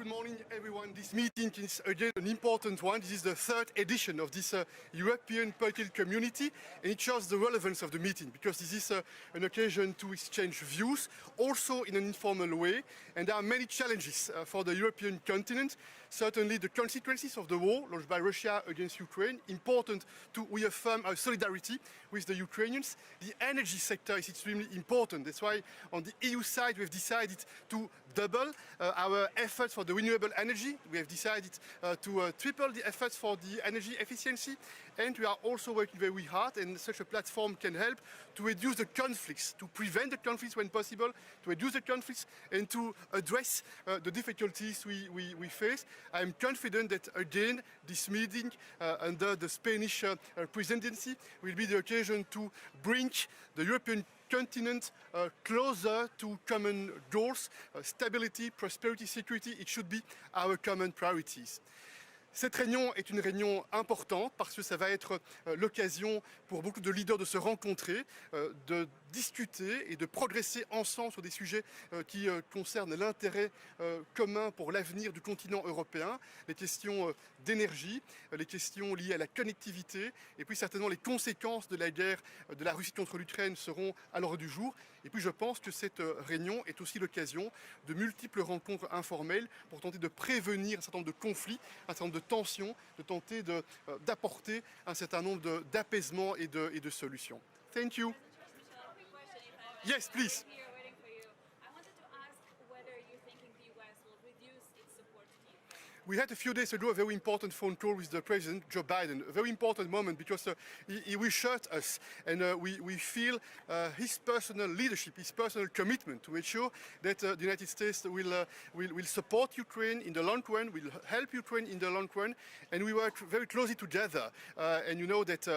Good morning, everyone. This meeting is again an important one. This is the third edition of this European political community, and it shows the relevance of the meeting because this is an occasion to exchange views, also in an informal way. And there are many challenges for the European continent. Certainly the consequences of the war launched by Russia against Ukraine, important to reaffirm our solidarity with the Ukrainians. The energy sector is extremely important. That's why on the EU side we've decided to double our efforts for the renewable energy. We have decided to triple the efforts for the energy efficiency, and we are also working very hard, and such a platform can help to reduce the conflicts, to prevent the conflicts when possible, to reduce the conflicts and to address the difficulties we face. I am confident that again this meeting under the Spanish presidency will be the occasion to bring the European continent closer to common goals, stability, prosperity, security. It should be our common priorities. Cette réunion est une réunion importante parce que ça va être l'occasion pour beaucoup de leaders de se rencontrer, de discuter et de progresser ensemble sur des sujets qui concernent l'intérêt commun pour l'avenir du continent européen, les questions d'énergie, les questions liées à la connectivité, et puis certainement les conséquences de la guerre de la Russie contre l'Ukraine seront à l'ordre du jour. Et puis je pense que cette réunion est aussi l'occasion de multiples rencontres informelles pour tenter de prévenir un certain nombre de conflits, un certain nombre de tensions, de tenter d'apporter un certain nombre d'apaisements et de solutions. Thank you. Yes, please. We had a few days ago a very important phone call with the President, Joe Biden, a very important moment because he reassured us and we feel his personal leadership, his personal commitment to make sure that the United States will support Ukraine in the long run, will help Ukraine in the long run, and we work very closely together. And you know that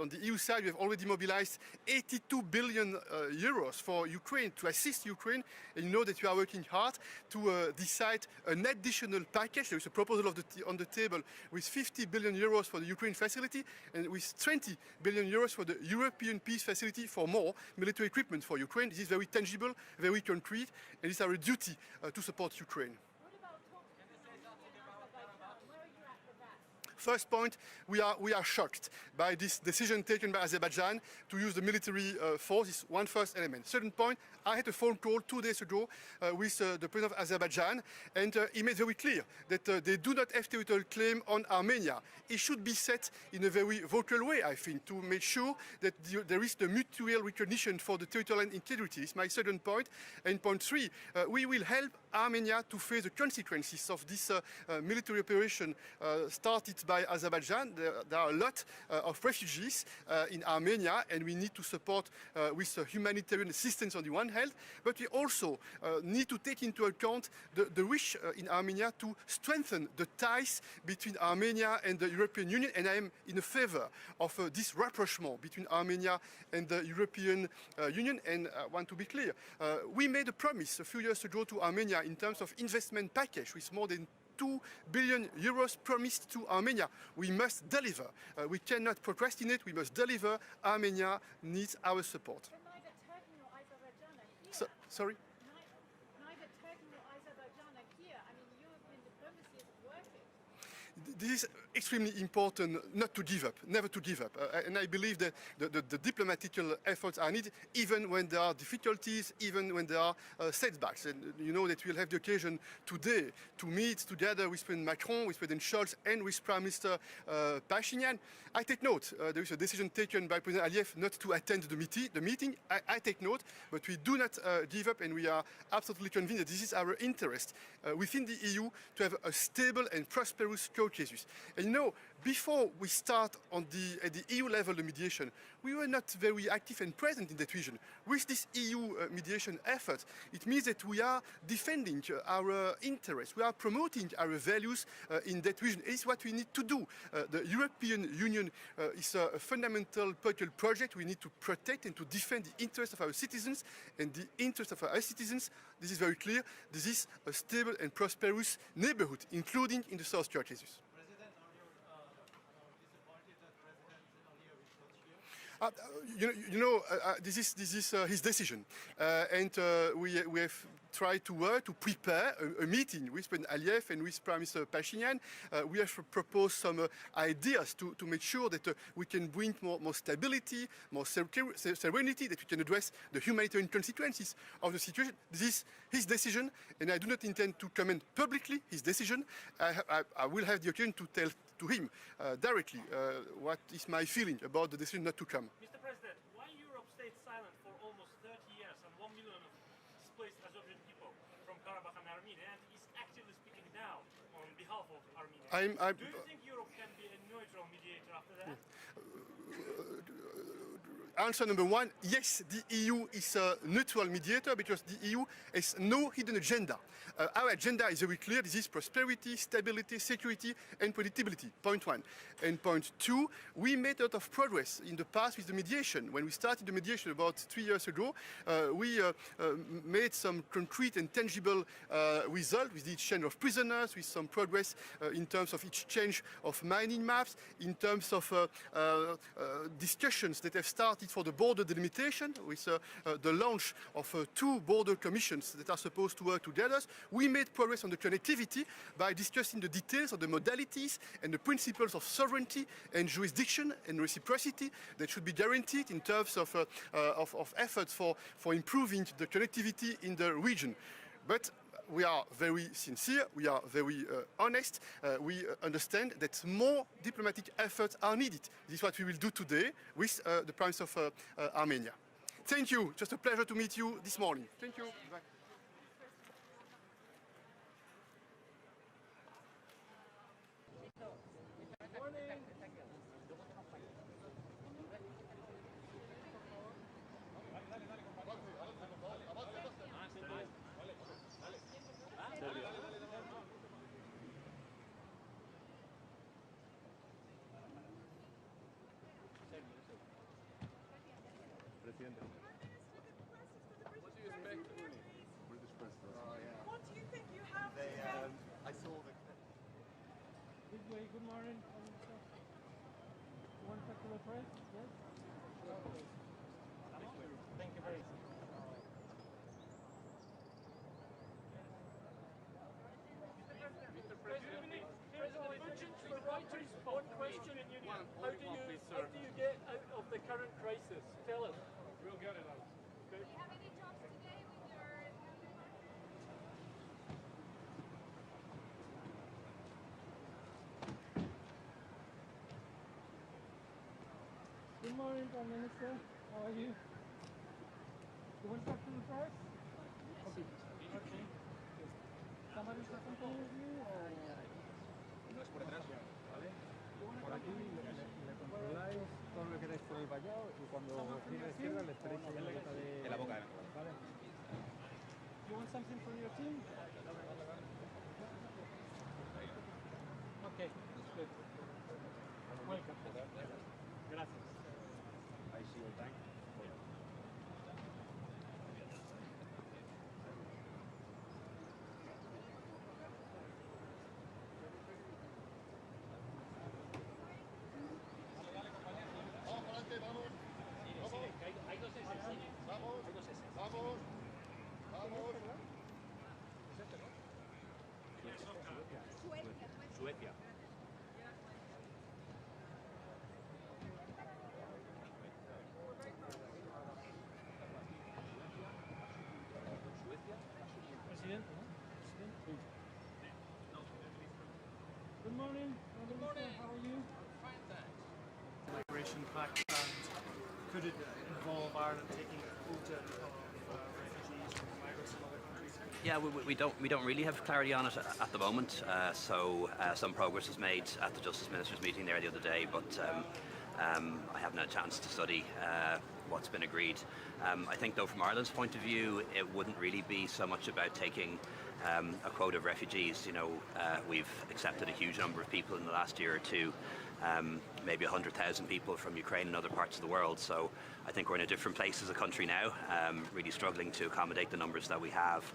on the EU side we have already mobilized 82 billion euros for Ukraine, to assist Ukraine, and you know that we are working hard to decide an additional package. There is a proposal on the table with 50 billion euros for the Ukraine facility and with 20 billion euros for the European peace facility for more military equipment for Ukraine. This is very tangible, very concrete, and it's our duty to support Ukraine. First point, we are shocked by this decision taken by Azerbaijan to use the military force. Is one first element. Second point, I had a phone call 2 days ago with the president of Azerbaijan, and he made very clear that they do not have territorial claim on Armenia. It should be set in a very vocal way, I think, to make sure that there is the mutual recognition for the territorial integrity. It's my second point. And point three, we will help Armenia to face the consequences of this military operation started by Azerbaijan. There are a lot of refugees in Armenia, and we need to support with humanitarian assistance on the one hand, but we also need to take into account the wish in Armenia to strengthen the ties between Armenia and the European Union, and I am in favor of this rapprochement between Armenia and the European Union. And I want to be clear, we made a promise a few years ago to Armenia in terms of investment package with more than 2 billion euros promised to Armenia. We must deliver. We cannot procrastinate. We must deliver. Armenia needs our support. Sorry? Neither Turkey nor Azerbaijan are here. I mean, European diplomacy is working. This is extremely important not to give up, never to give up. And I believe that the diplomatical efforts are needed even when there are difficulties, even when there are setbacks. And you know that we'll have the occasion today to meet together with President Macron, with President Scholz, and with Prime Minister Pashinyan. I take note. There is a decision taken by President Aliyev not to attend the meeting. I take note, but we do not give up, and we are absolutely convinced that this is our interest within the EU to have a stable and prosperous Caucasus. And you know, before we start at the EU level the mediation, we were not very active and present in that region. With this EU mediation effort, it means that we are defending our interests, we are promoting our values in that region. It is what we need to do. The European Union is a fundamental political project. We need to protect and to defend the interests of our citizens, and the interests of our citizens, this is very clear, this is a stable and prosperous neighborhood, including in the South Caucasus. This is his decision, and we have tried to work to prepare a meeting with President Aliyev and with Prime Minister Pashinyan. We have proposed some ideas to make sure that we can bring more stability, more serenity, that we can address the humanitarian consequences of the situation. This is his decision, and I do not intend to comment publicly his decision. I will have the occasion to tell to him directly what is my feeling about the decision not to come. Mr. President, why Europe stayed silent for almost 30 years and 1 million displaced Azerbaijan people from Karabakh and Armenia, and is actively speaking now on behalf of Armenia? Do you think Europe can be a neutral mediator after that? Answer number one, yes, the EU is a neutral mediator because the EU has no hidden agenda. Our agenda is very clear. This is prosperity, stability, security, and predictability, point one. And point two, we made a lot of progress in the past with the mediation. When we started the mediation about 3 years ago, we made some concrete and tangible result with the exchange of prisoners, with some progress in terms of exchange of mining maps, in terms of discussions that have started started for the border delimitation with the launch of 2 border commissions that are supposed to work together. We made progress on the connectivity by discussing the details of the modalities and the principles of sovereignty and jurisdiction and reciprocity that should be guaranteed in terms of efforts for improving the connectivity in the region. But we are very sincere, we are very honest, we understand that more diplomatic efforts are needed. This is what we will do today with the Prime Minister of Armenia. Thank you, just a pleasure to meet you this morning. Thank you. Bye. Good morning. You want to talk to the press? Yes? Thank you very much. Mr. President, for Reuters, one question. How do you get out of the current crisis? Tell us. We'll get it out. Okay. Do you have any talks today with your Good morning, Prime Minister. How are you? You want to talk to the press? Okay. Okay. Somebody say something with you? No es por detrás. ¿Vale? Por aquí le controláis todo lo que queráis por el vallado y cuando gire a la izquierda le esperéis ahí en la boca de... En la boca, ¿Vale? You want something from your team? Okay, good. Welcome. Gracias. I see your tank. Suecia. Presidente, ¿no? Presidente. Good morning. Good morning. How are you? Fine, thanks. Migration pact, and could it involve Ireland taking a quota of refugees from migrants from other countries? Yeah, we don't really have clarity on it at the moment. Some progress was made at the Justice Ministers meeting there the other day, but I haven't had a chance to study what's been agreed. I think, though, from Ireland's point of view, it wouldn't really be so much about taking a quota of refugees. You know, we've accepted a huge number of people in the last year or two, maybe 100,000 people from Ukraine and other parts of the world. So I think we're in a different place as a country now, really struggling to accommodate the numbers that we have.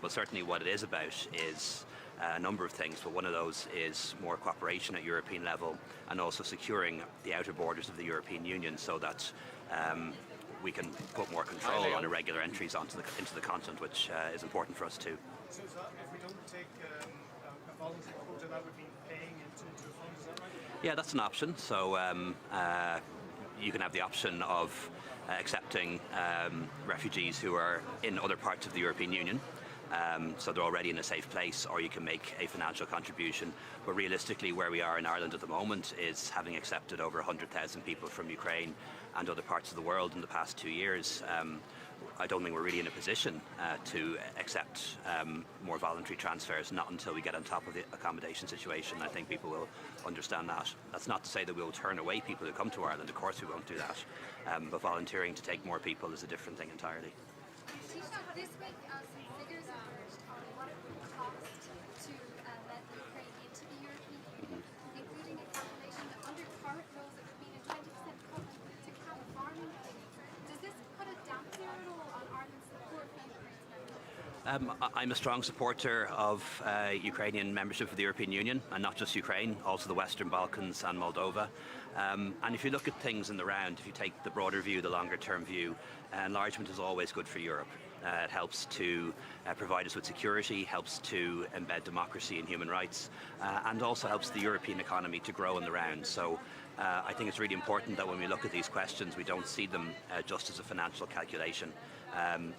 But certainly what it is about is a number of things, but one of those is more cooperation at European level and also securing the outer borders of the European Union so that we can put more control on irregular entries into the continent, which is important for us too. So is that, if we don't take a voluntary quota, that would mean paying into the fund, is that right? Yeah, that's an option. So you can have the option of accepting refugees who are in other parts of the European Union. So they're already in a safe place, or you can make a financial contribution. But realistically, where we are in Ireland at the moment is having accepted over 100,000 people from Ukraine and other parts of the world in the past 2 years. I don't think we're really in a position to accept more voluntary transfers, not until we get on top of the accommodation situation. I think people will understand that. That's not to say that we'll turn away people who come to Ireland. Of course we won't do that. But volunteering to take more people is a different thing entirely. Taoiseach, this week some figures emerged on what it would cost to let Ukraine into the European Union, including a calculation that under current laws it would mean a 20% cut to cattle farming. Does this put a dampener at all on Ireland's support for Ukraine's membership? I'm a strong supporter of Ukrainian membership of the European Union, and not just Ukraine, also the Western Balkans and Moldova. And if you look at things in the round, if you take the broader view, the longer term view, enlargement is always good for Europe. It helps to provide us with security, helps to embed democracy and human rights, and also helps the European economy to grow in the round. So I think it's really important that when we look at these questions, we don't see them just as a financial calculation.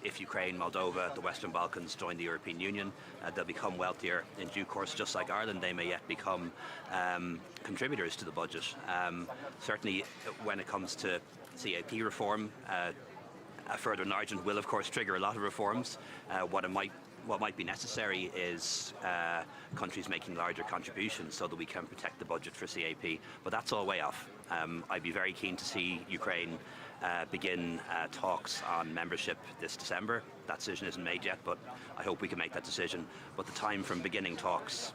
If Ukraine, Moldova, the Western Balkans join the European Union, they'll become wealthier in due course, just like Ireland. They may yet become contributors to the budget. Certainly when it comes to CAP reform, a further enlargement will of course trigger a lot of reforms. What might be necessary is countries making larger contributions so that we can protect the budget for CAP, but that's all way off. I'd be very keen to see Ukraine begin talks on membership this December. That decision isn't made yet, but I hope we can make that decision. But the time from beginning talks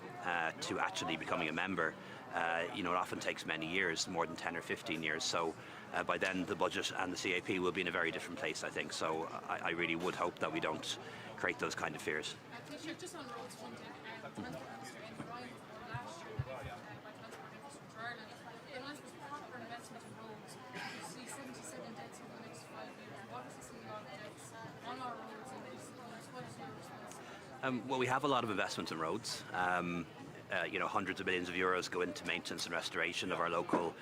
to actually becoming a member, it often takes many years, more than 10 or 15 years. So by then the budget and the CAP will be in a very different place, I think. So I really would hope that we don't create those kind of fears. Just on roads funding, Transport Minister in Ryan last year by Transport Infrastructure Ireland, the announcement was proper investment in roads. You see 77 deaths over the next 5 years. What is the CEO of deaths on our roads in recent years? What is your response? Well, we have a lot of investment in roads. Hundreds of millions of euros go into maintenance and restoration of our local,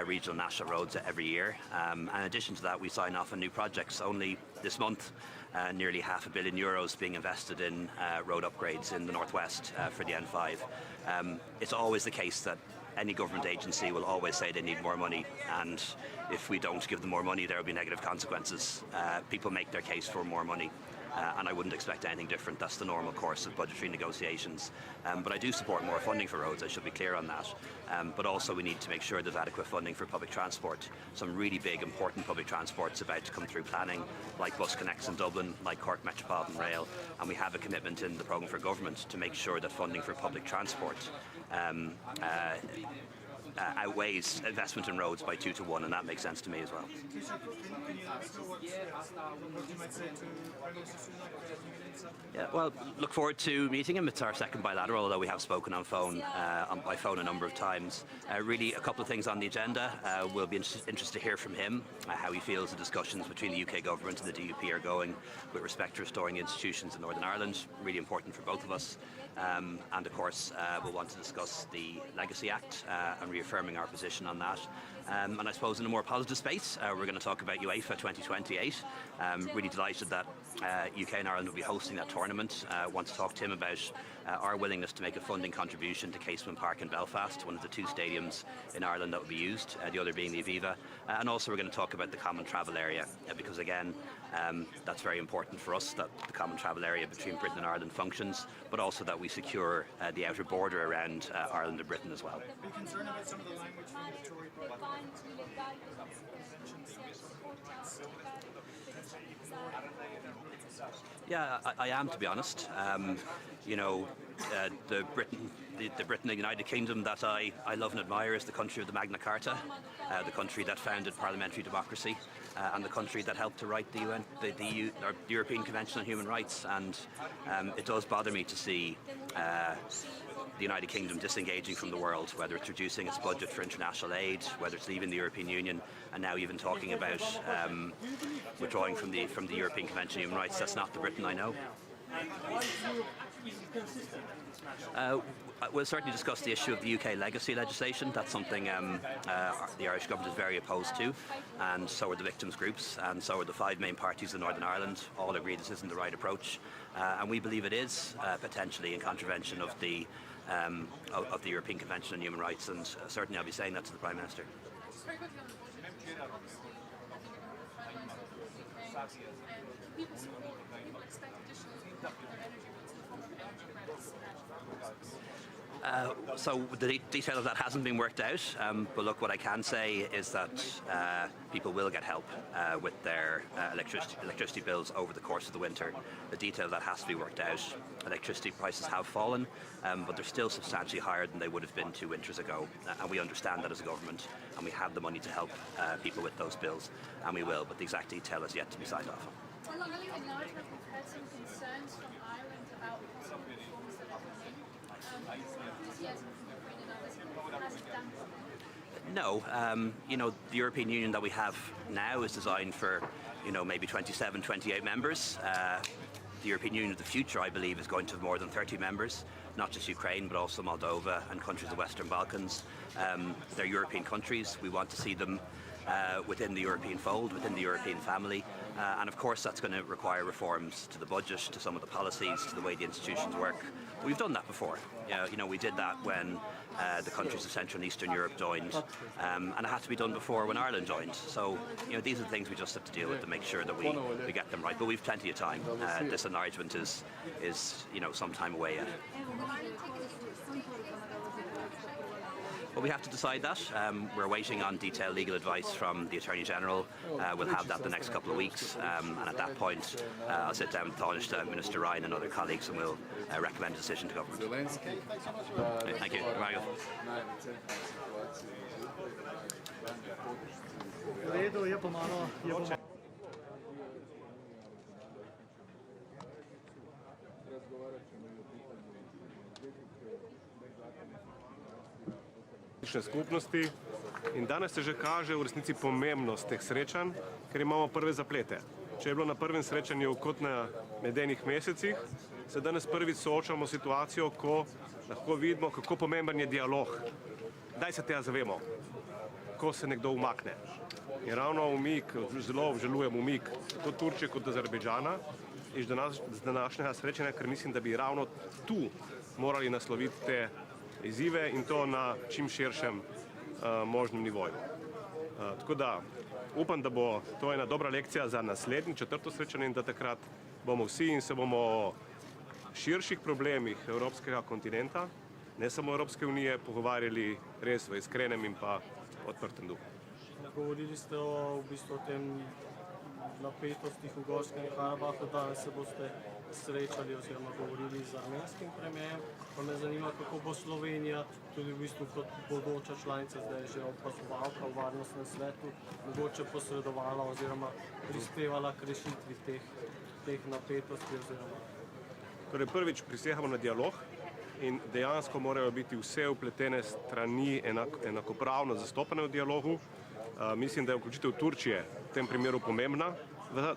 regional, national roads every year. And in addition to that, we sign off on new projects. Only this month, nearly €500 million being invested in road upgrades in the northwest for the N5. It's always the case that any government agency will always say they need more money, and if we don't give them more money, there will be negative consequences. People make their case for more money. And I wouldn't expect anything different. That's the normal course of budgetary negotiations. But I do support more funding for roads, I should be clear on that. But also we need to make sure there's adequate funding for public transport. Some really big, important public transport's about to come through planning, like Bus Connects in Dublin, like Cork Metropolitan Rail, and we have a commitment in the programme for government to make sure that funding for public transport outweighs investment in roads by 2 to 1, and that makes sense to me as well. Yeah, well, look forward to meeting him. It's our second bilateral, although we have spoken on by phone a number of times. Really, a couple of things on the agenda. We'll be interested to hear from him how he feels the discussions between the UK government and the DUP are going with respect to restoring the institutions in Northern Ireland. Really important for both of us. And of course, we'll want to discuss the Legacy Act and reaffirming our position on that. And I suppose in a more positive space, we're going to talk about UEFA 2028. Really delighted that UK and Ireland will be hosting that tournament. Want to talk to him about our willingness to make a funding contribution to Casement Park in Belfast, one of the 2 stadiums in Ireland that will be used, the other being the Aviva. And also we're going to talk about the common travel area, because again, that's very important for us, that the common travel area between Britain and Ireland functions, but also that we secure the outer border around Ireland and Britain as well. Are you concerned about some of the language from the Tory parliament? Yeah, I am, to be honest. The Britain and the United Kingdom that I love and admire is the country of the Magna Carta, the country that founded parliamentary democracy, and the country that helped to write the European Convention on Human Rights. And it does bother me to see the United Kingdom disengaging from the world, whether it's reducing its budget for international aid, whether it's leaving the European Union, and now even talking about withdrawing from the European Convention on Human Rights. That's not the Britain I know. We'll certainly discuss the issue of the UK legacy legislation. That's something the Irish government is very opposed to, and so are the victims' groups, and so are the 5 main parties in Northern Ireland. All agree this isn't the right approach, and we believe it is potentially in contravention of the European Convention on Human Rights, and certainly I'll be saying that to the Prime Minister. Very quickly on the budget, obviously, I think it will finalise over Ukraine. People expect additional support for their energy bills in the form of energy credits. So the detail of that hasn't been worked out, but look, what I can say is that people will get help with their electricity bills over the course of the winter. The detail of that has to be worked out. Electricity prices have fallen, but they're still substantially higher than they would have been 2 winters ago, and we understand that as a government, and we have the money to help people with those bills, and we will, but the exact detail is yet to be signed off on. Well, earlier in Northern, we've heard some concerns from Ireland No, the European Union that we have now is designed for, maybe 27, 28 members. The European Union of the future, I believe, is going to have more than 30 members, not just Ukraine, but also Moldova and countries of the Western Balkans. They're European countries. We want to see them within the European fold, within the European family. And of course, that's going to require reforms to the budget, to some of the policies, to the way the institutions work. We've done that before. We did that when the countries of Central and Eastern Europe joined, and it had to be done before when Ireland joined. So, these are the things we just have to deal with to make sure that we get them right. But we've plenty of time. This enlargement is some time away yet. Well, we have to decide that. We're waiting on detailed legal advice from the Attorney General. We'll have that the next couple of weeks, and at that point, I'll sit down with Tánaiste, Minister Ryan and other colleagues, and we'll recommend a decision to government. Thank you. Skupnosti in danes se že kaže v resnici pomembnost teh srečanj, ker imamo prve zaplete. Če je bilo na prvem srečanju kot na medenih mesecih, se danes prvič soočamo s situacijo, ko lahko vidimo, kako pomemben je dialog. Kdaj se tega zavemo? Ko se nekdo umakne. In ravno umik, zelo obžalujem umik tako Turčije kot Azerbajdžana iz današnjega srečanja, ker mislim, da bi ravno tu morali nasloviti te izzive in to na čim širšem možnem nivoju. Tako da upam, da bo to ena dobra lekcija za naslednji, četrto srečanje in da takrat bomo vsi in se bomo o širših problemih evropskega kontinenta, ne samo Evropske unije, pogovarjali res v iskrenem in pa odprtem duhu. Govorili ste o tem napetostih v Gorskem Karabahu, danes se boste srečali oziroma govorili z armenskim premijerjem. Pa me zanima, kako bo Slovenija, tudi v bistvu kot bodoča članica, zdaj že opazovalka v varnostnem svetu, mogoče posredovala oziroma prispevala k rešitvi teh napetosti oziroma. Torej prvič prisegamo na dialog in dejansko morajo biti vse vpletene strani enakopravno zastopane v dialogu. Mislim, da je vključitev Turčije v tem primeru pomembna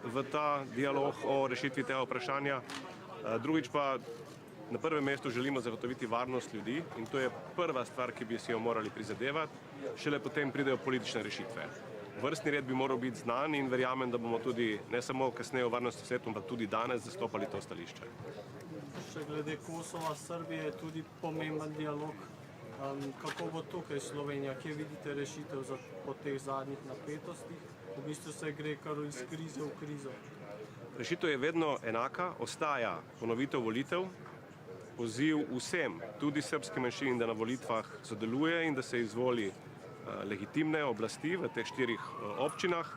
v ta dialog o rešitvi tega vprašanja. Drugič pa na prvem mestu želimo zagotoviti varnost ljudi in to je prva stvar, ki bi si jo morali prizadevati, šele potem pridejo politične rešitve. Vrstni red bi moral biti znan in verjamem, da bomo tudi ne samo kasneje v varnostnem svetu, ampak tudi danes zastopali to stališče. Še glede Kosova, Srbije je tudi pomemben dialog. Kako bo tukaj Slovenija? Kje vidite rešitev po teh zadnjih napetostih? V bistvu se gre kar iz krize v krizo. Rešitev je vedno enaka, ostaja ponovitev volitev, poziv vsem, tudi srbski manjšini, da na volitvah sodeluje in da se izvoli legitimne oblasti v teh 4 občinah,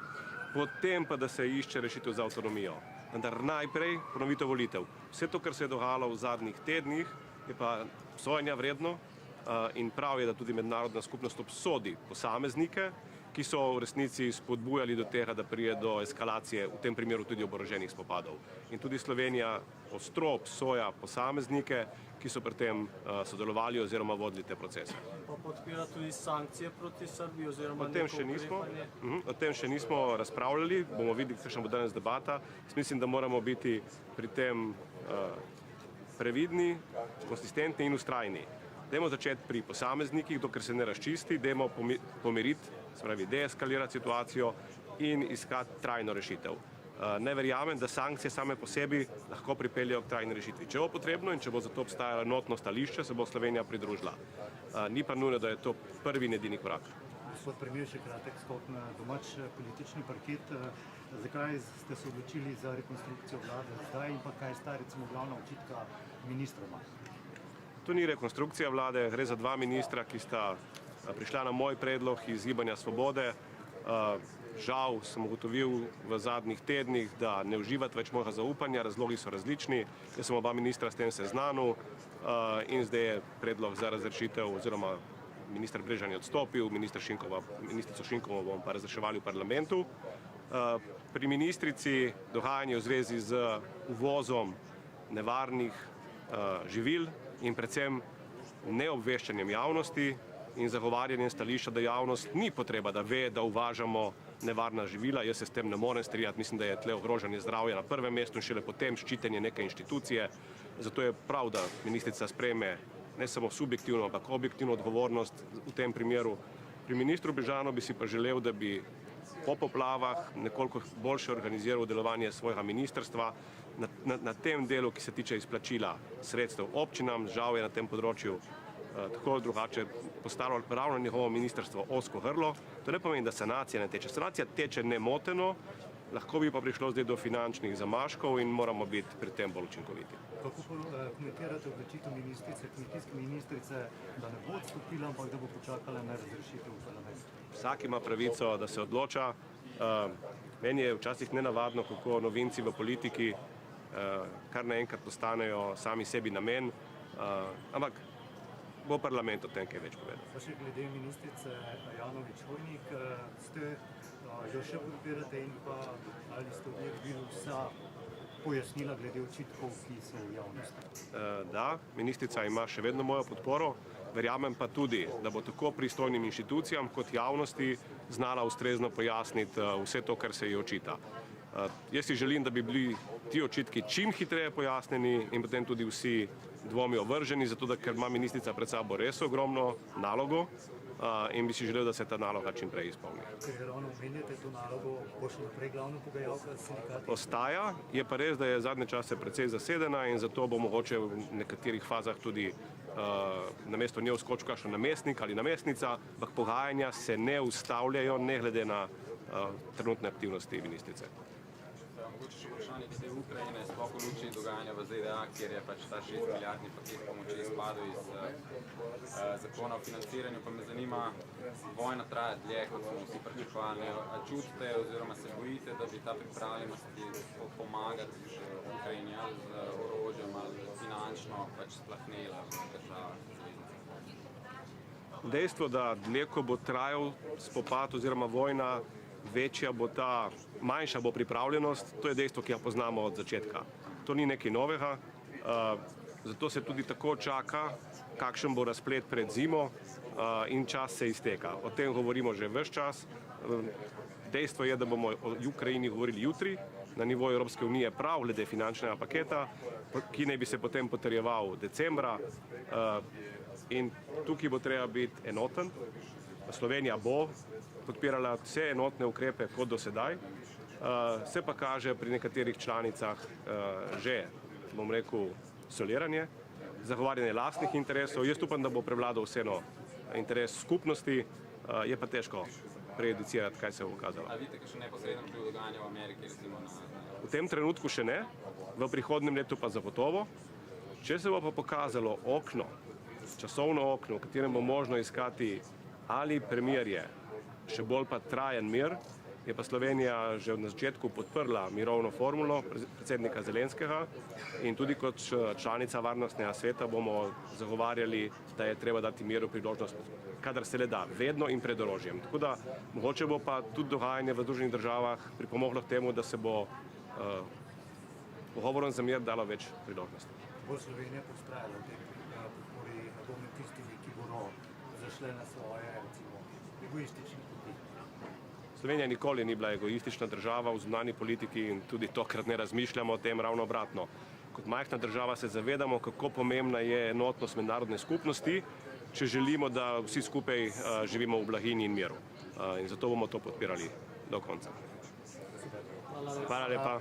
potem pa da se išče rešitev za avtonomijo. Vendar najprej ponovitev volitev. Vse to, kar se je dogajalo v zadnjih tednih, je pa obsojanja vredno in prav je, da tudi mednarodna skupnost obsodi posameznike, ki so v resnici spodbujali do tega, da prije do eskalacije, v tem primeru tudi oboroženih spopadov. In tudi Slovenija ostro obsoja posameznike, ki so pri tem sodelovali oziroma vodili te procese. Pa podpira tudi sankcije proti Srbiji oziroma O tem še nismo razpravljali, bomo videli, kakšna bo danes debata. Mislim, da moramo biti pri tem previdni, konsistentni in vztrajni. Dajmo začeti pri posameznikih, dokler se ne razčisti, dajmo pomiriti, se pravi deeskalirati situacijo in iskati trajno rešitev. Ne verjamem, da sankcije same po sebi lahko pripeljejo k trajni rešitvi. Če bo potrebno in če bo za to obstajalo enotno stališče, se bo Slovenija pridružila. Ni pa nujno, da je to prvi in edini korak. Gospod premier, še kratek skok na domač politični parket. Zakaj ste se odločili za rekonstrukcijo vlade zdaj in pa kaj sta recimo glavna očitka ministroma? To ni rekonstrukcija vlade, gre za 2 ministra, ki sta prišla na moj predlog iz Gibanja Svobode. Žal sem ugotovil v zadnjih tednih, da ne uživate več mojega zaupanja, razlogi so različni. Jaz sem oba ministra s tem seznanil in zdaj je predlog za razrešitev oziroma minister Brežan je odstopil, ministrico Šinkovo bomo pa razreševali v parlamentu. Pri ministrici dogajanje v zvezi z uvozom nevarnih živil in predvsem neobveščanjem javnosti in zagovarjanjem stališča, da javnost ni potreba, da ve, da uvažamo nevarna živila. Jaz se s tem ne morem strinjati, mislim, da je tle ogrožanje zdravja na prvem mestu in šele potem ščitenje neke inštitucije. Zato je prav, da ministrica sprejme ne samo subjektivno, ampak objektivno odgovornost v tem primeru. Pri ministru Brežanu bi si pa želel, da bi po poplavah nekoliko boljše organiziral delovanje svojega ministrstva na tem delu, ki se tiče izplačila sredstev občinam. Žal je na tem področju tako ali drugače postalo ravno njegovo ministrstvo ozko grlo. To ne pomeni, da sanacija ne teče. Sanacija teče nemoteno, lahko bi pa prišlo zdaj do finančnih zamaškov in moramo biti pri tem bolj učinkoviti. Kako komentirate odločitev ministrice, kmetijske ministrice, da ne bo odstopila, ampak da bo počakala na razrešitev v parlamentu? Vsak ima pravico, da se odloča. Meni je včasih nenavadno, kako novinci v politiki kar naenkrat postanejo sami sebi namen, ampak bo parlament o tem kaj več povedal. Pa še glede ministrice Ajanović-Hojnik, ste jo še podpirate in pa ali ste dobili vsa pojasnila glede očitkov, ki so v javnosti? Da, ministrica ima še vedno mojo podporo, verjamem pa tudi, da bo tako pristojnim inštitucijam kot javnosti znala ustrezno pojasniti vse to, kar se ji očita. Jaz si želim, da bi bili ti očitki čim hitreje pojasnjeni in potem tudi vsi dvomi ovrženi, zato da ker ima ministrica pred sabo res ogromno nalogo in bi si želel, da se ta naloga čim prej izpolni. Ker ravno omenjate to nalogo, bo še naprej glavna pogajalka s sindikati? Ostaja, je pa res, da je zadnje čase precej zasedena in zato bo mogoče v nekaterih fazah tudi namesto nje vskočil kakšen namestnik ali namestnica, ampak pogajanja se ne ustavljajo, ne glede na trenutne aktivnosti ministrice. Mogoče še vprašanje glede Ukrajine, sploh v luči dogajanja v ZDA, kjer je pač ta 6 milijardni paket pomoči izpadel iz zakona o financiranju, pa me zanima, vojna traja dlje, kot smo vsi pričakovali. A čutite oziroma se bojite, da bi ta pripravljenost pomagati Ukrajini ali z orožjem ali finančno pač splahnela v državah zaveznicah? Dejstvo, da dlje ko bo trajal spopad oziroma vojna, manjša bo pripravljenost, to je dejstvo, ki ga poznamo od začetka. To ni nekaj novega, zato se tudi tako čaka, kakšen bo razplet pred zimo in čas se izteka. O tem govorimo že ves čas. Dejstvo je, da bomo o Ukrajini govorili jutri na nivoju Evropske unije prav glede finančnega paketa, ki naj bi se potem potrjeval decembra in tukaj bo treba biti enoten. Slovenija bo podpirala vse enotne ukrepe kot do sedaj, se pa kaže pri nekaterih članicah že, bom rekel, soliranje, zagovarjanje lastnih interesov. Jaz upam, da bo prevladal vseeno interes skupnosti, je pa težko prejudicirati, kaj se bo pokazalo. A vidite, še neposredno vpliv dogajanja v Ameriki, recimo V tem trenutku še ne, v prihodnjem letu pa zagotovo. Če se bo pa pokazalo okno, časovno okno, v katerem bo možno iskati ali premirje, še bolj pa trajen mir, je pa Slovenija že na začetku podprla mirovno formulo predsednika Zelenskega in tudi kot članica Varnostnega sveta bomo zagovarjali, da je treba dati miru priložnost, kadar se le da, vedno in pred orožjem. Tako da mogoče bo pa tudi dogajanje v Združenih državah pripomoglo k temu, da se bo pogovorom za mir dalo več priložnosti. Bo Slovenija postrajala v tej podpori med tistimi, ki bodo zašle na svoje, recimo, egoistične poti? Slovenija nikoli ni bila egoistična država v zunanji politiki in tudi tokrat ne razmišljamo o tem, ravno obratno. Kot majhna država se zavedamo, kako pomembna je enotnost mednarodne skupnosti, če želimo, da vsi skupaj živimo v blaginji in miru. In zato bomo to podpirali do konca. Hvala lepa.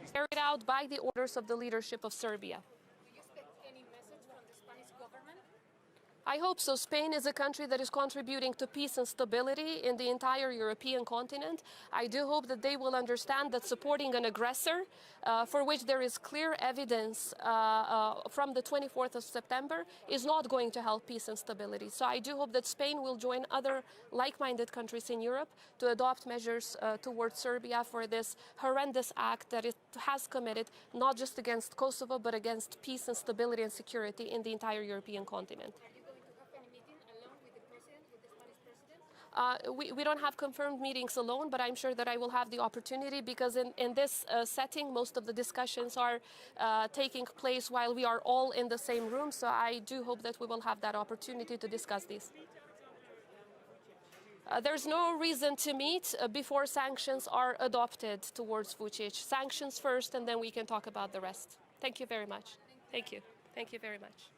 Carried out by the orders of the leadership of Serbia. Do you expect any message from the Spanish government? I hope so. Spain is a country that is contributing to peace and stability in the entire European continent. I do hope that they will understand that supporting an aggressor, for which there is clear evidence from the 24th of September, is not going to help peace and stability. So I do hope that Spain will join other like-minded countries in Europe to adopt measures towards Serbia for this horrendous act that it has committed, not just against Kosovo, but against peace and stability and security in the entire European continent. We don't have confirmed meetings alone, but I'm sure that I will have the opportunity, because in this setting, most of the discussions are taking place while we are all in the same room. So I do hope that we will have that opportunity to discuss these. There's no reason to meet before sanctions are adopted towards Vučić. Sanctions first, and then we can talk about the rest. Thank you very much. Thank you. Thank you very much.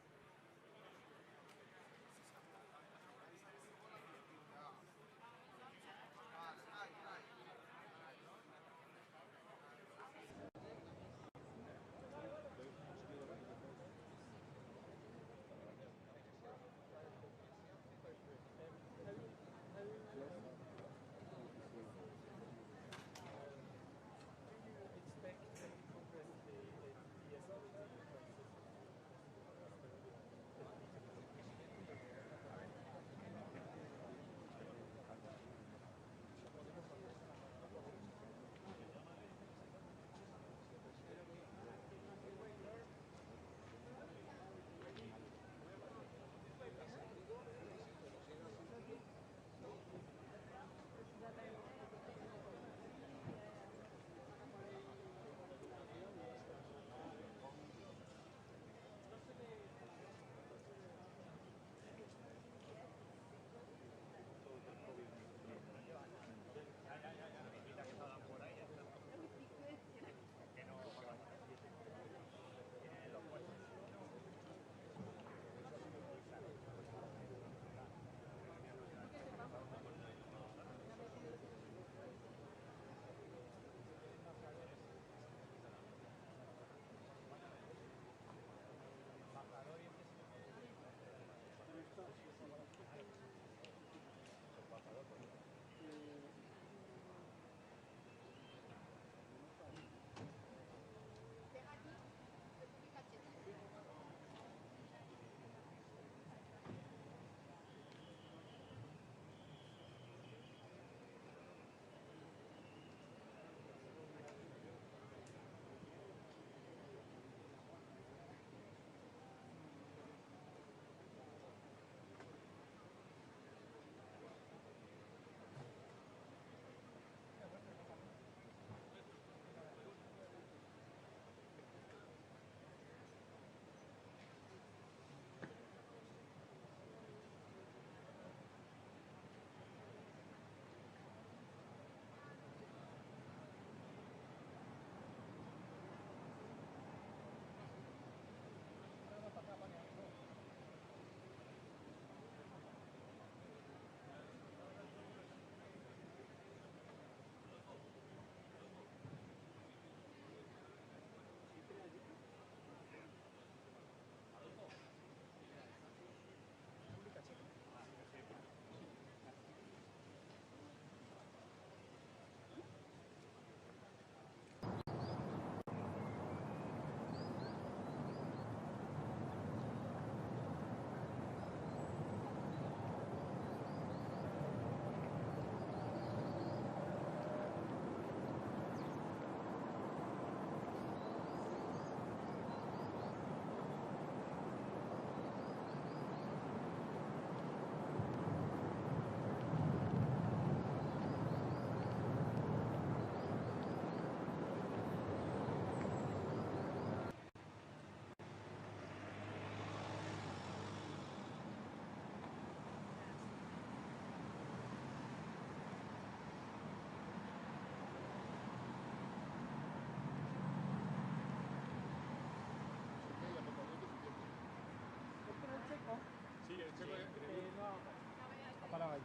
Paraba allí.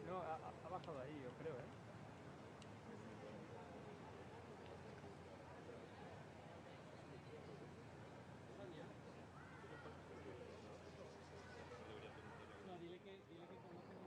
No, abajo. zafado ahí, yo creo, ¿eh? No, dile que conocen.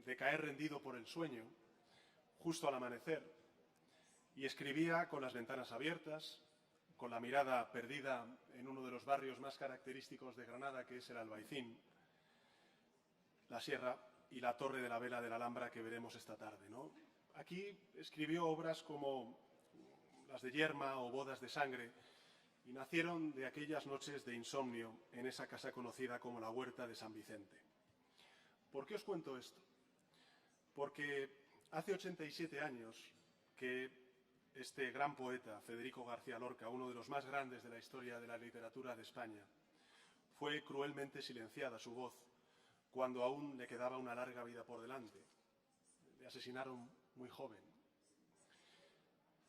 de caer rendido por el sueño, justo al amanecer, y escribía con las ventanas abiertas, con la mirada perdida en uno de los barrios más característicos de Granada, que es el Albaicín, la Sierra y la Torre de la Vela de la Alhambra que veremos esta tarde, ¿no? Aquí escribió obras como las de Yerma o Bodas de Sangre, y nacieron de aquellas noches de insomnio en esa casa conocida como la Huerta de San Vicente. ¿Por qué os cuento esto? Porque hace 87 años que este gran poeta, Federico García Lorca, uno de los más grandes de la historia de la literatura de España, fue cruelmente silenciada su voz cuando aún le quedaba una larga vida por delante. Le asesinaron muy joven.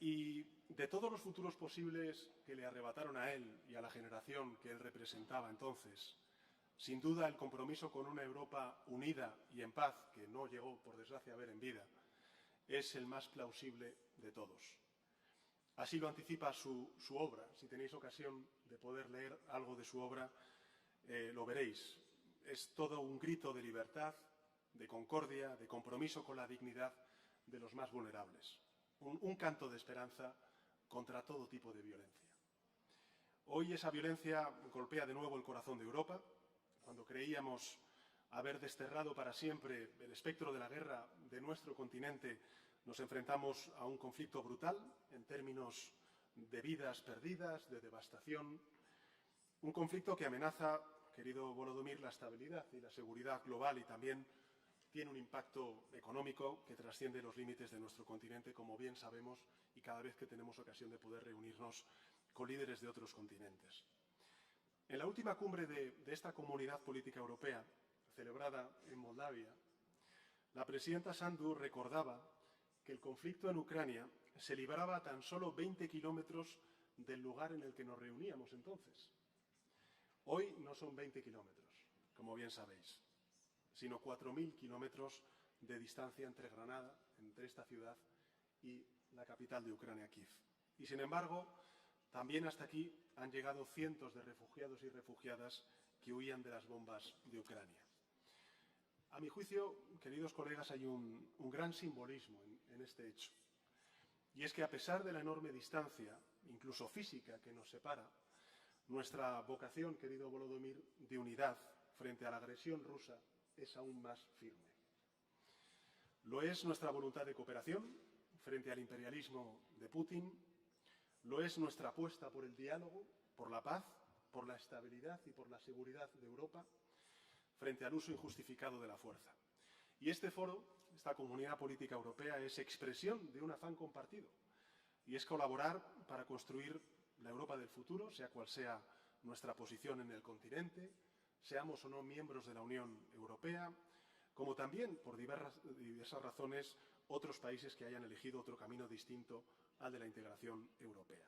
Y de todos los futuros posibles que le arrebataron a él y a la generación que él representaba entonces, sin duda el compromiso con una Europa unida y en paz, que no llegó por desgracia a ver en vida, es el más plausible de todos. Así lo anticipa su obra. Si tenéis ocasión de poder leer algo de su obra, lo veréis. Es todo un grito de libertad, de concordia, de compromiso con la dignidad de los más vulnerables. Un canto de esperanza contra todo tipo de violencia. Hoy esa violencia golpea de nuevo el corazón de Europa. Cuando creíamos haber desterrado para siempre el espectro de la guerra de nuestro continente, nos enfrentamos a un conflicto brutal en términos de vidas perdidas, de devastación. Un conflicto que amenaza, querido Volodímir, la estabilidad y la seguridad global, y también tiene un impacto económico que trasciende los límites de nuestro continente, como bien sabemos, y cada vez que tenemos ocasión de poder reunirnos con líderes de otros continentes. En la última cumbre de esta Comunidad Política Europea, celebrada en Moldavia, la presidenta Sandu recordaba que el conflicto en Ucrania se libraba a tan solo 20 kilómetros del lugar en el que nos reuníamos entonces. Hoy no son 20 kilómetros, como bien sabéis, sino 4.000 kilómetros de distancia entre Granada, entre esta ciudad, y la capital de Ucrania, Kiev. Y sin embargo, también hasta aquí han llegado cientos de refugiados y refugiadas que huían de las bombas de Ucrania. A mi juicio, queridos colegas, hay un gran simbolismo en este hecho. Y es que a pesar de la enorme distancia, incluso física, que nos separa, nuestra vocación, querido Volodímir, de unidad frente a la agresión rusa es aún más firme. Lo es nuestra voluntad de cooperación frente al imperialismo de Putin, lo es nuestra apuesta por el diálogo, por la paz, por la estabilidad y por la seguridad de Europa, frente al uso injustificado de la fuerza. Y este foro, esta Comunidad Política Europea, es expresión de un afán compartido, y es colaborar para construir la Europa del futuro, sea cual sea nuestra posición en el continente, seamos o no miembros de la Unión Europea, como también, por diversas razones, otros países que hayan elegido otro camino distinto al de la integración europea.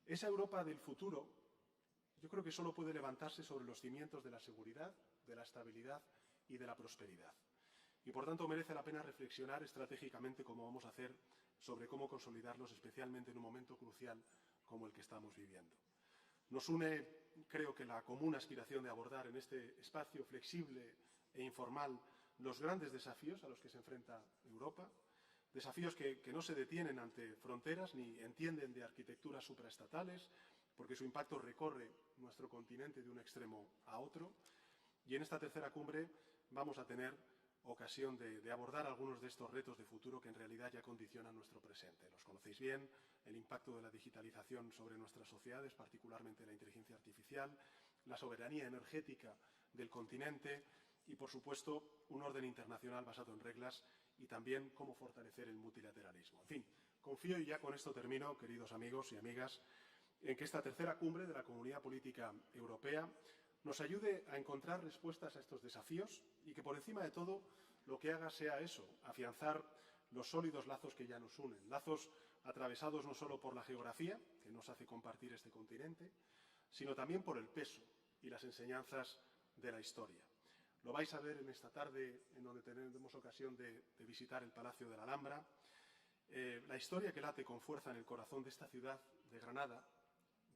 Esa Europa del futuro, yo creo que solo puede levantarse sobre los cimientos de la seguridad, de la estabilidad y de la prosperidad. Y por tanto merece la pena reflexionar estratégicamente cómo vamos a hacer sobre cómo consolidarlos, especialmente en un momento crucial como el que estamos viviendo. Nos une, creo que, la común aspiración de abordar en este espacio flexible e informal los grandes desafíos a los que se enfrenta Europa, desafíos que no se detienen ante fronteras ni entienden de arquitecturas supraestatales, porque su impacto recorre nuestro continente de un extremo a otro. Y en esta tercera cumbre vamos a tener ocasión de abordar algunos de estos retos de futuro que en realidad ya condicionan nuestro presente. Los conocéis bien: el impacto de la digitalización sobre nuestras sociedades, particularmente la inteligencia artificial, la soberanía energética del continente y, por supuesto, un orden internacional basado en reglas y también cómo fortalecer el multilateralismo. En fin, confío, y ya con esto termino, queridos amigos y amigas, en que esta tercera cumbre de la Comunidad Política Europea nos ayude a encontrar respuestas a estos desafíos y que, por encima de todo, lo que haga sea eso, afianzar los sólidos lazos que ya nos unen, lazos atravesados no solo por la geografía, que nos hace compartir este continente, sino también por el peso y las enseñanzas de la historia. Lo vais a ver en esta tarde, en donde tendremos ocasión de visitar el Palacio de la Alhambra, la historia que late con fuerza en el corazón de esta ciudad de Granada,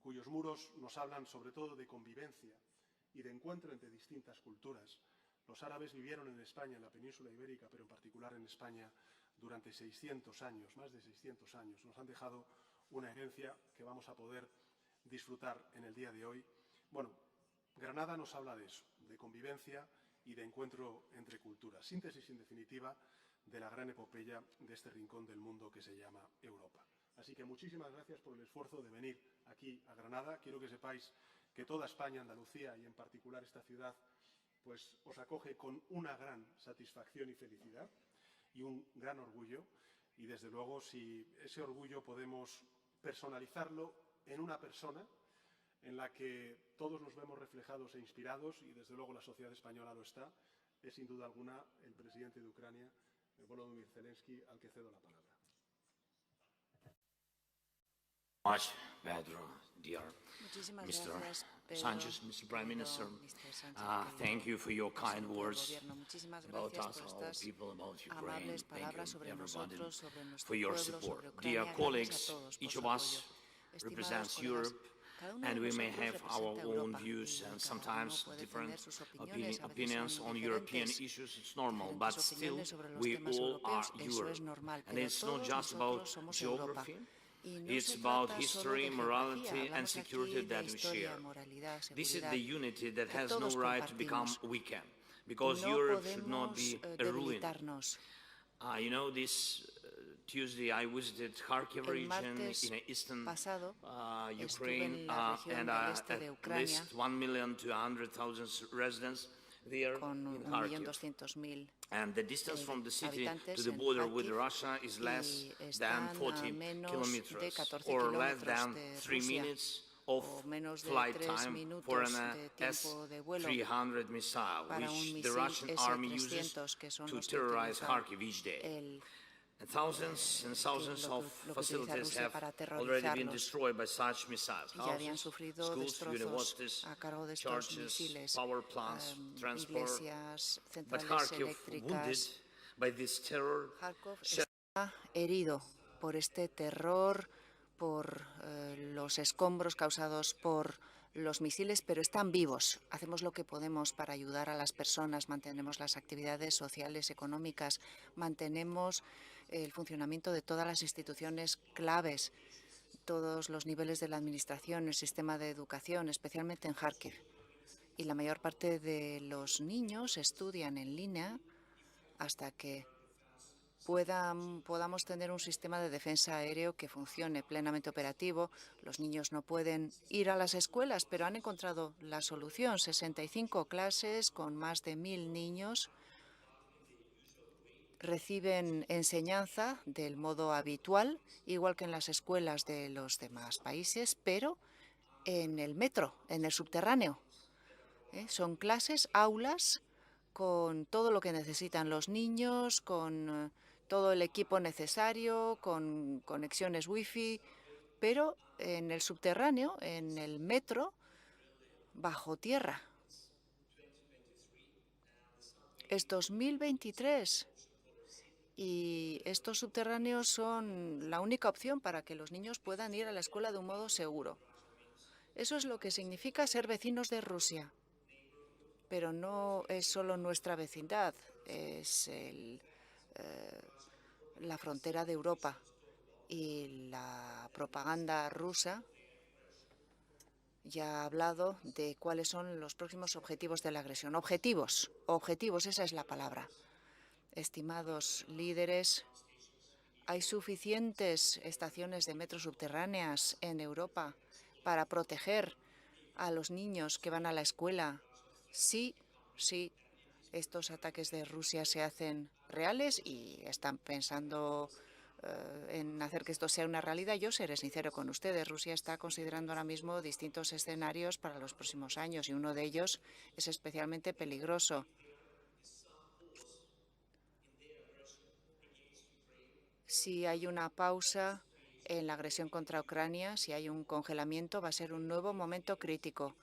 cuyos muros nos hablan sobre todo de convivencia y de encuentro entre distintas culturas, Los árabes vivieron en España, en la península ibérica, pero en particular en España, durante 600 años, más de 600 años. Nos han dejado una herencia que vamos a poder disfrutar en el día de hoy. Bueno, Granada nos habla de eso, de convivencia y de encuentro entre culturas. Síntesis, en definitiva, de la gran epopeya de este rincón del mundo que se llama Europa. Así que muchísimas gracias por el esfuerzo de venir aquí a Granada. Quiero que sepáis que toda España, Andalucía y en particular esta ciudad, pues os acoge con una gran satisfacción y felicidad y un gran orgullo. Y desde luego, si ese orgullo podemos personalizarlo en una persona en la que todos nos vemos reflejados e inspirados, y desde luego la sociedad española lo está, es sin duda alguna el presidente de Ucrania, Volodímir Zelenski, al que cedo la palabra. Much, Pedro, dear Mr. Sánchez, Mr. Prime Minister. Thank you for your kind words about us, our people, about Ukraine. Thank you, everybody, for your support. Dear colleagues, each of us represents Europe, and we may have our own views and sometimes different opinions on European issues. It's normal, but still we all are Europe. And it's not just about geography. It's about history, morality and security that we share. This is the unity that has no right to become weakened, because Europe should not be a ruin. You know, this Tuesday I visited Kharkiv region in eastern Ukraine, and at least 1,200,000 residents there in Kharkiv. And the distance from the city to the border with Russia is less than 40 kilometers, or less than 3 minutes of flight time for an S-300 missile, which the Russian army uses to terrorize Kharkiv each day. And thousands of facilities have already been destroyed by such missiles. Houses, schools, universities, churches, power plants, transport. But Kharkiv, wounded by this terror, herido por este terror, por los escombros causados por los misiles, pero están vivos. Hacemos lo que podemos para ayudar a las personas, mantenemos las actividades sociales, económicas, mantenemos el funcionamiento de todas las instituciones claves, todos los niveles de la administración, el sistema de educación, especialmente en Kharkiv. Y la mayor parte de los niños estudian en línea hasta que podamos tener un sistema de defensa aéreo que funcione plenamente operativo. Los niños no pueden ir a las escuelas, pero han encontrado la solución. 65 clases con más de 1.000 niños reciben enseñanza del modo habitual, igual que en las escuelas de los demás países, pero en el metro, en el subterráneo. Son clases, aulas, con todo lo que necesitan los niños, con todo el equipo necesario, con conexiones wifi, pero en el subterráneo, en el metro, bajo tierra. Es 2023 y estos subterráneos son la única opción para que los niños puedan ir a la escuela de un modo seguro. Eso es lo que significa ser vecinos de Rusia. Pero no es solo nuestra vecindad, es la frontera de Europa. Y la propaganda rusa ya ha hablado de cuáles son los próximos objetivos de la agresión. Objetivos, esa es la palabra. Estimados líderes, hay suficientes estaciones de metro subterráneas en Europa para proteger a los niños que van a la escuela. Sí, estos ataques de Rusia se hacen reales y están pensando en hacer que esto sea una realidad. Yo seré sincero con ustedes. Rusia está considerando ahora mismo distintos escenarios para los próximos años y uno de ellos es especialmente peligroso. Si hay una pausa en la agresión contra Ucrania, si hay un congelamiento, va a ser un nuevo momento crítico.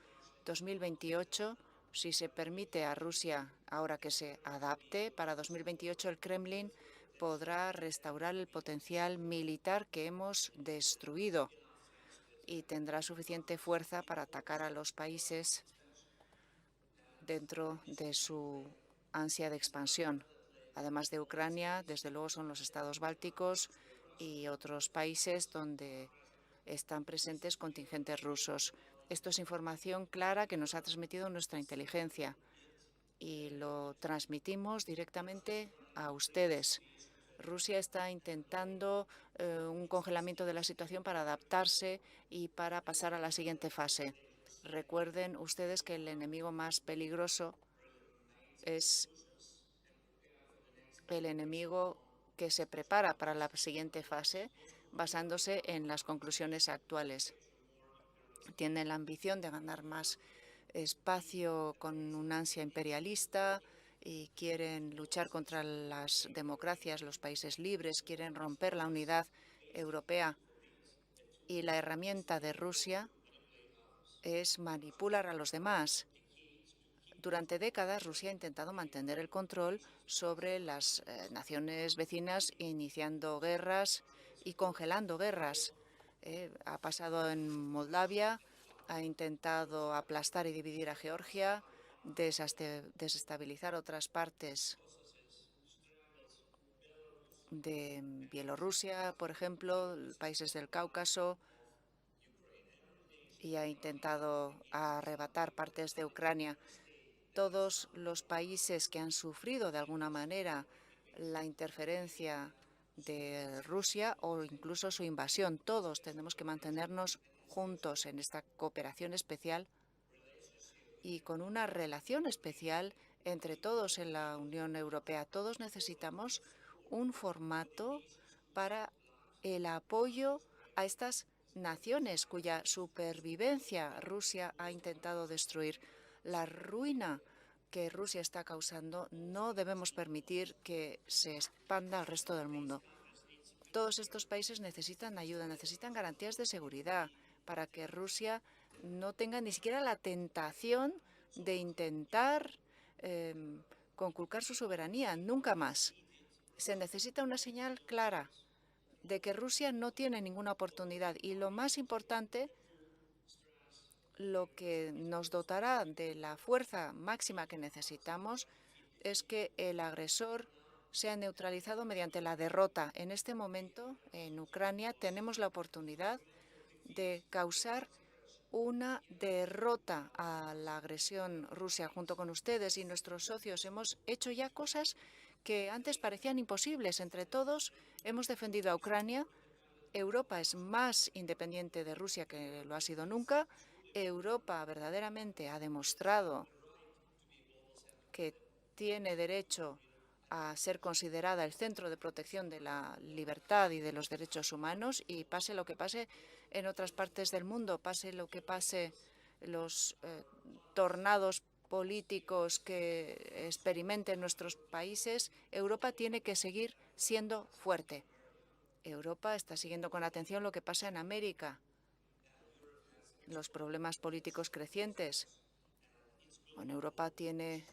2028. Si se permite a Rusia ahora que se adapte, para 2028 el Kremlin podrá restaurar el potencial militar que hemos destruido y tendrá suficiente fuerza para atacar a los países dentro de su ansia de expansión. Además de Ucrania, desde luego son los estados bálticos y otros países donde están presentes contingentes rusos. Esto es información clara que nos ha transmitido nuestra inteligencia y lo transmitimos directamente a ustedes. Rusia está intentando un congelamiento de la situación para adaptarse y para pasar a la siguiente fase. Recuerden ustedes que el enemigo más peligroso es el enemigo que se prepara para la siguiente fase basándose en las conclusiones actuales. Tienen la ambición de ganar más espacio con una ansia imperialista y quieren luchar contra las democracias, los países libres, quieren romper la unidad europea. Y la herramienta de Rusia es manipular a los demás. Durante décadas, Rusia ha intentado mantener el control sobre las naciones vecinas, iniciando guerras y congelando guerras. Ha pasado en Moldavia, ha intentado aplastar y dividir a Georgia, desestabilizar otras partes de Bielorrusia, por ejemplo, países del Cáucaso, y ha intentado arrebatar partes de Ucrania. Todos los países que han sufrido de alguna manera la interferencia de Rusia o incluso su invasión, todos tenemos que mantenernos juntos en esta cooperación especial y con una relación especial entre todos en la Unión Europea. Todos necesitamos un formato para el apoyo a estas naciones cuya supervivencia Rusia ha intentado destruir. La ruina que Rusia está causando no debemos permitir que se expanda al resto del mundo. Todos estos países necesitan ayuda, necesitan garantías de seguridad para que Rusia no tenga ni siquiera la tentación de intentar conculcar su soberanía. Nunca más. Se necesita una señal clara de que Rusia no tiene ninguna oportunidad. Y lo más importante, lo que nos dotará de la fuerza máxima que necesitamos, es que el agresor sea neutralizado mediante la derrota. En este momento, en Ucrania, tenemos la oportunidad de causar una derrota a la agresión rusa. Junto con ustedes y nuestros socios hemos hecho ya cosas que antes parecían imposibles. Entre todos hemos defendido a Ucrania. Europa es más independiente de Rusia que lo ha sido nunca. Europa verdaderamente ha demostrado que tiene derecho a ser considerada el centro de protección de la libertad y de los derechos humanos, y pase lo que pase en otras partes del mundo, pase lo que pase, los tornados políticos que experimenten nuestros países, Europa tiene que seguir siendo fuerte. Europa está siguiendo con atención lo que pasa en América, los problemas políticos crecientes. Bueno, Europa tiene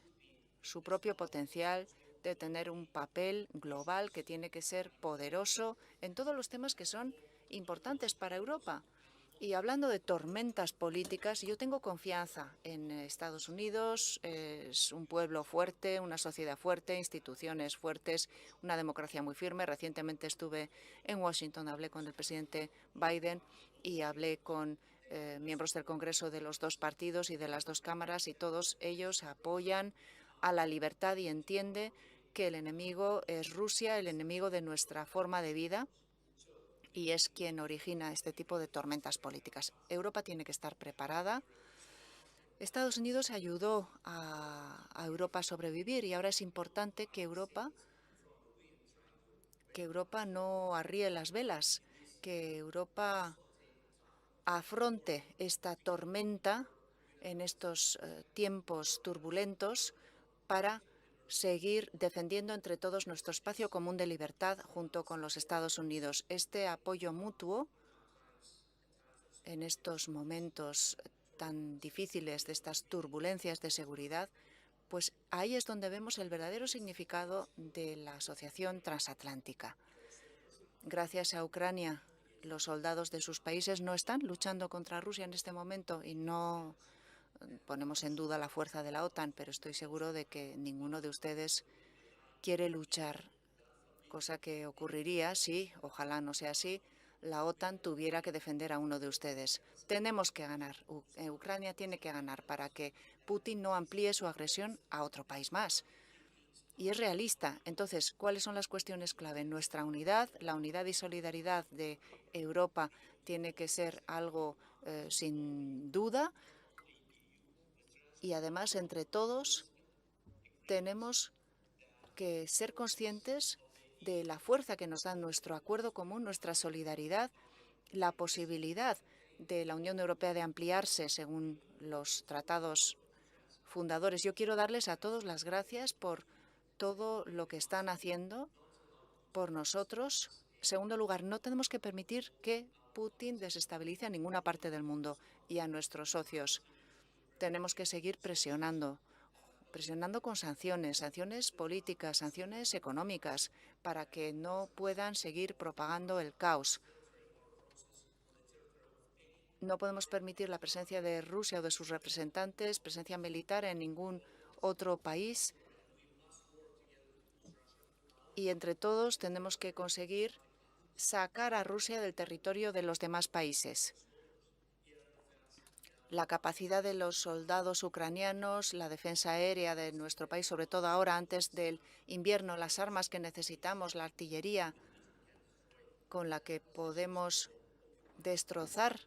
su propio potencial de tener un papel global que tiene que ser poderoso en todos los temas que son importantes para Europa. Y hablando de tormentas políticas, yo tengo confianza en Estados Unidos. Es un pueblo fuerte, una sociedad fuerte, instituciones fuertes, una democracia muy firme. Recientemente estuve en Washington, hablé con el presidente Biden y hablé con miembros del Congreso de los dos partidos y de las dos cámaras, y todos ellos apoyan a la libertad y entienden que el enemigo es Rusia, el enemigo de nuestra forma de vida, y es quien origina este tipo de tormentas políticas. Europa tiene que estar preparada. Estados Unidos ayudó a Europa a sobrevivir, y ahora es importante que Europa no arríe las velas, que Europa afronte esta tormenta en estos tiempos turbulentos para seguir defendiendo entre todos nuestro espacio común de libertad junto con los Estados Unidos. Este apoyo mutuo en estos momentos tan difíciles de estas turbulencias de seguridad, pues ahí es donde vemos el verdadero significado de la asociación transatlántica. Gracias a Ucrania, los soldados de sus países no están luchando contra Rusia en este momento y no ponemos en duda la fuerza de la OTAN, pero estoy seguro de que ninguno de ustedes quiere luchar, cosa que ocurriría si, ojalá no sea así, la OTAN tuviera que defender a uno de ustedes. Tenemos que ganar. Ucrania tiene que ganar para que Putin no amplíe su agresión a otro país más. Y es realista. Entonces, ¿cuáles son las cuestiones clave? Nuestra unidad, la unidad y solidaridad de Europa tiene que ser algo sin duda. Y además, entre todos, tenemos que ser conscientes de la fuerza que nos da nuestro acuerdo común, nuestra solidaridad, la posibilidad de la Unión Europea de ampliarse según los tratados fundadores. Yo quiero darles a todos las gracias por todo lo que están haciendo por nosotros. En segundo lugar, no tenemos que permitir que Putin desestabilice a ninguna parte del mundo y a nuestros socios. Tenemos que seguir presionando con sanciones, sanciones políticas, sanciones económicas, para que no puedan seguir propagando el caos. No podemos permitir la presencia de Rusia o de sus representantes, presencia militar en ningún otro país. Y entre todos tenemos que conseguir sacar a Rusia del territorio de los demás países. La capacidad de los soldados ucranianos, la defensa aérea de nuestro país, sobre todo ahora antes del invierno, las armas que necesitamos, la artillería con la que podemos destrozar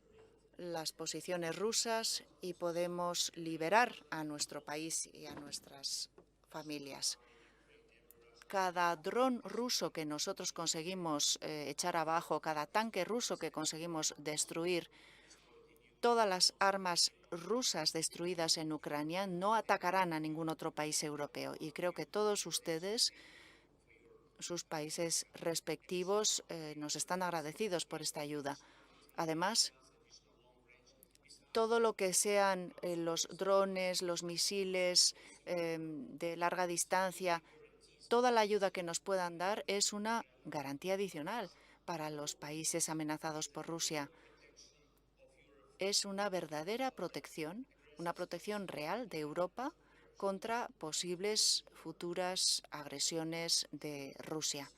las posiciones rusas y podemos liberar a nuestro país y a nuestras familias. Cada dron ruso que nosotros conseguimos echar abajo, cada tanque ruso que conseguimos destruir, todas las armas rusas destruidas en Ucrania no atacarán a ningún otro país europeo. Y creo que todos ustedes, sus países respectivos, nos están agradecidos por esta ayuda. Además, todo lo que sean los drones, los misiles de larga distancia, toda la ayuda que nos puedan dar es una garantía adicional para los países amenazados por Rusia. Es una verdadera protección, una protección real de Europa contra posibles futuras agresiones de Rusia.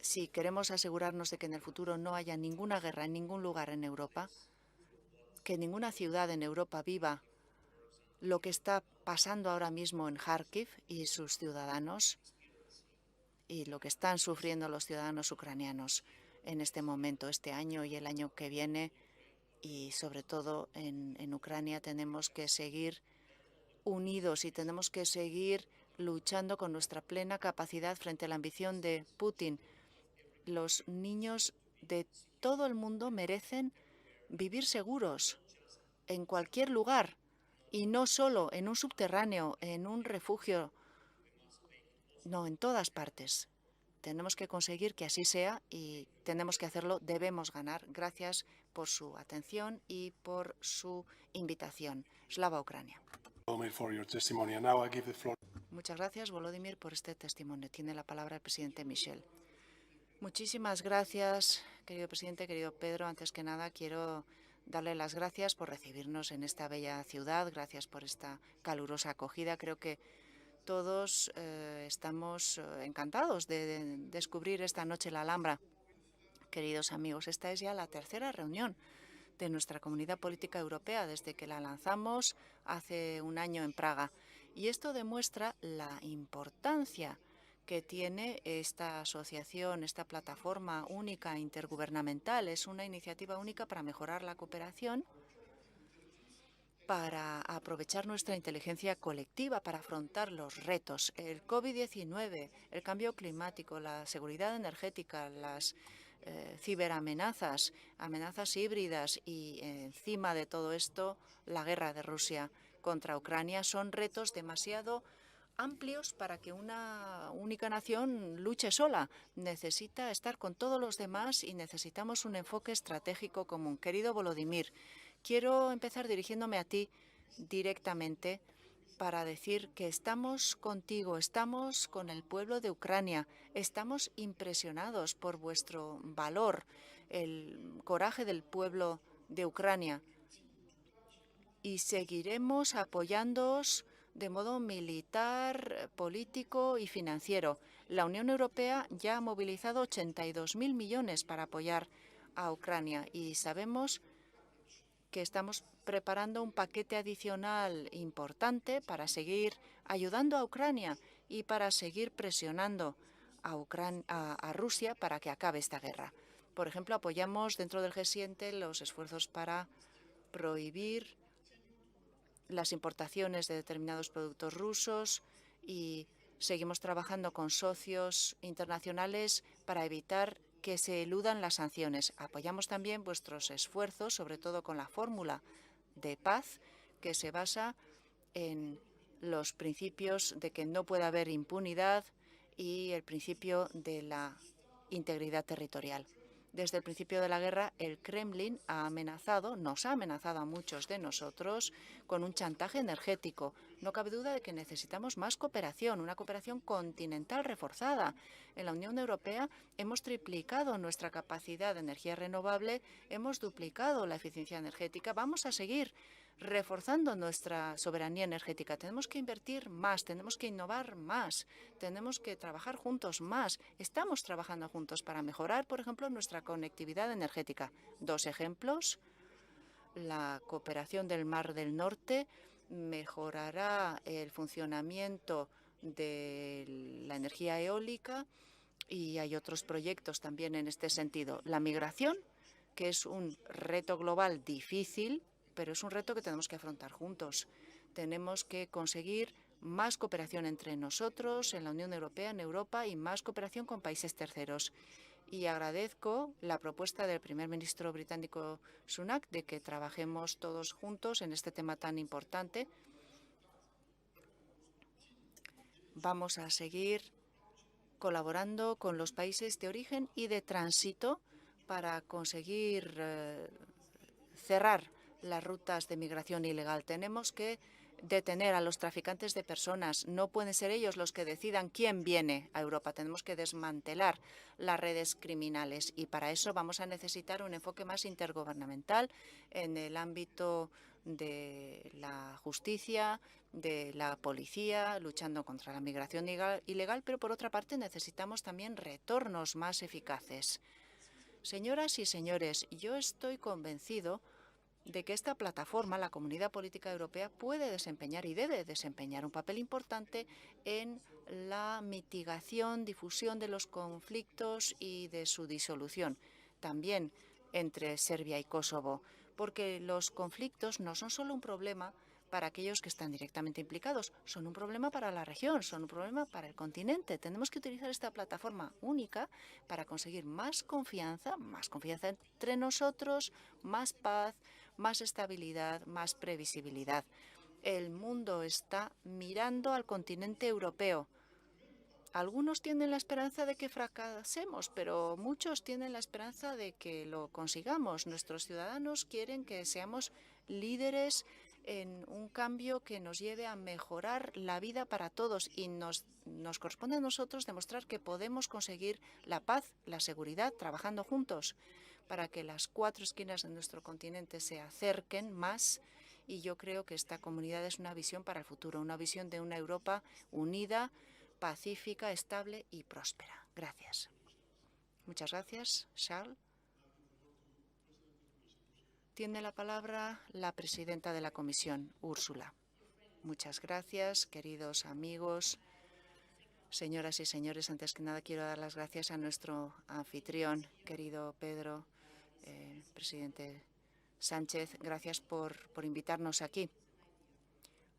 Si queremos asegurarnos de que en el futuro no haya ninguna guerra en ningún lugar en Europa, que ninguna ciudad en Europa viva lo que está pasando ahora mismo en Kharkiv y sus ciudadanos y lo que están sufriendo los ciudadanos ucranianos en este momento, este año y el año que viene. Y sobre todo en Ucrania tenemos que seguir unidos y tenemos que seguir luchando con nuestra plena capacidad frente a la ambición de Putin. Los niños de todo el mundo merecen vivir seguros en cualquier lugar y no solo en un subterráneo, en un refugio, no, en todas partes. Tenemos que conseguir que así sea y tenemos que hacerlo, debemos ganar. Gracias por su atención y por su invitación. Slava Ucrania. Muchas gracias, Volodímir, por este testimonio. Tiene la palabra el presidente Michel. Muchísimas gracias, querido presidente, querido Pedro. Antes que nada, quiero darle las gracias por recibirnos en esta bella ciudad. Gracias por esta calurosa acogida. Creo que todos estamos encantados de descubrir esta noche la Alhambra. Queridos amigos, esta es ya la tercera reunión de nuestra Comunidad Política Europea desde que la lanzamos hace un año en Praga. Y esto demuestra la importancia que tiene esta asociación, esta plataforma única intergubernamental. Es una iniciativa única para mejorar la cooperación, para aprovechar nuestra inteligencia colectiva, para afrontar los retos. El COVID-19, el cambio climático, la seguridad energética, las ciberamenazas, amenazas híbridas y encima de todo esto, la guerra de Rusia contra Ucrania son retos demasiado amplios para que una única nación luche sola. Necesita estar con todos los demás y necesitamos un enfoque estratégico común. Querido Volodímir, quiero empezar dirigiéndome a ti directamente para decir que estamos contigo, estamos con el pueblo de Ucrania, estamos impresionados por vuestro valor, el coraje del pueblo de Ucrania. y seguiremos apoyándoos de modo militar, político y financiero. La Unión Europea ya ha movilizado 82.000 millones para apoyar a Ucrania y sabemos que estamos preparando un paquete adicional importante para seguir ayudando a Ucrania y para seguir presionando a Rusia para que acabe esta guerra. Por ejemplo, apoyamos dentro del G7 los esfuerzos para prohibir las importaciones de determinados productos rusos y seguimos trabajando con socios internacionales para evitar que se eludan las sanciones. Apoyamos también vuestros esfuerzos, sobre todo con la fórmula de paz, que se basa en los principios de que no puede haber impunidad y el principio de la integridad territorial. Desde el principio de la guerra, el Kremlin nos ha amenazado a muchos de nosotros con un chantaje energético. No cabe duda de que necesitamos más cooperación, una cooperación continental reforzada. En la Unión Europea hemos triplicado nuestra capacidad de energía renovable, hemos duplicado la eficiencia energética. Vamos a seguir reforzando nuestra soberanía energética. Tenemos que invertir más, tenemos que innovar más, tenemos que trabajar juntos más. Estamos trabajando juntos para mejorar, por ejemplo, nuestra conectividad energética. 2 ejemplos. La cooperación del Mar del Norte mejorará el funcionamiento de la energía eólica y hay otros proyectos también en este sentido. La migración, que es un reto global difícil, pero es un reto que tenemos que afrontar juntos. Tenemos que conseguir más cooperación entre nosotros, en la Unión Europea, en Europa, y más cooperación con países terceros. Y agradezco la propuesta del primer ministro británico Sunak de que trabajemos todos juntos en este tema tan importante. Vamos a seguir colaborando con los países de origen y de tránsito para conseguir cerrar las rutas de migración ilegal. Tenemos que detener a los traficantes de personas. No pueden ser ellos los que decidan quién viene a Europa. Tenemos que desmantelar las redes criminales y para eso vamos a necesitar un enfoque más intergubernamental en el ámbito de la justicia, de la policía, luchando contra la migración ilegal, pero por otra parte necesitamos también retornos más eficaces. Señoras y señores, yo estoy convencido de que esta plataforma, la Comunidad Política Europea, puede desempeñar y debe desempeñar un papel importante en la mitigación, difusión de los conflictos y de su disolución, también entre Serbia y Kosovo, porque los conflictos no son solo un problema para aquellos que están directamente implicados, son un problema para la región, son un problema para el continente. Tenemos que utilizar esta plataforma única para conseguir más confianza entre nosotros, más paz, más estabilidad, más previsibilidad. El mundo está mirando al continente europeo. Algunos tienen la esperanza de que fracasemos, pero muchos tienen la esperanza de que lo consigamos. Nuestros ciudadanos quieren que seamos líderes en un cambio que nos lleve a mejorar la vida para todos y nos corresponde a nosotros demostrar que podemos conseguir la paz, la seguridad, trabajando juntos para que las 4 esquinas de nuestro continente se acerquen más. Y yo creo que esta comunidad es una visión para el futuro, una visión de una Europa unida, pacífica, estable y próspera. Gracias. Muchas gracias, Charles. Tiene la palabra la presidenta de la Comisión, Úrsula. Muchas gracias, queridos amigos, señoras y señores. Antes que nada, quiero dar las gracias a nuestro anfitrión, querido Pedro, presidente Sánchez. Gracias por invitarnos aquí.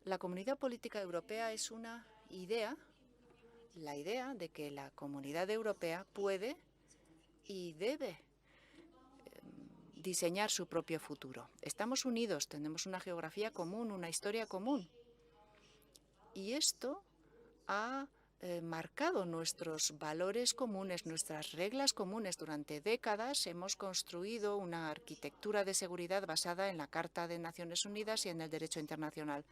La Comunidad Política Europea es una idea, la idea de que la Comunidad Europea puede y debe diseñar su propio futuro. Estamos unidos, tenemos una geografía común, una historia común. Y esto ha marcado nuestros valores comunes, nuestras reglas comunes. Durante décadas hemos construido una arquitectura de seguridad basada en la Carta de Naciones Unidas y en el derecho internacional.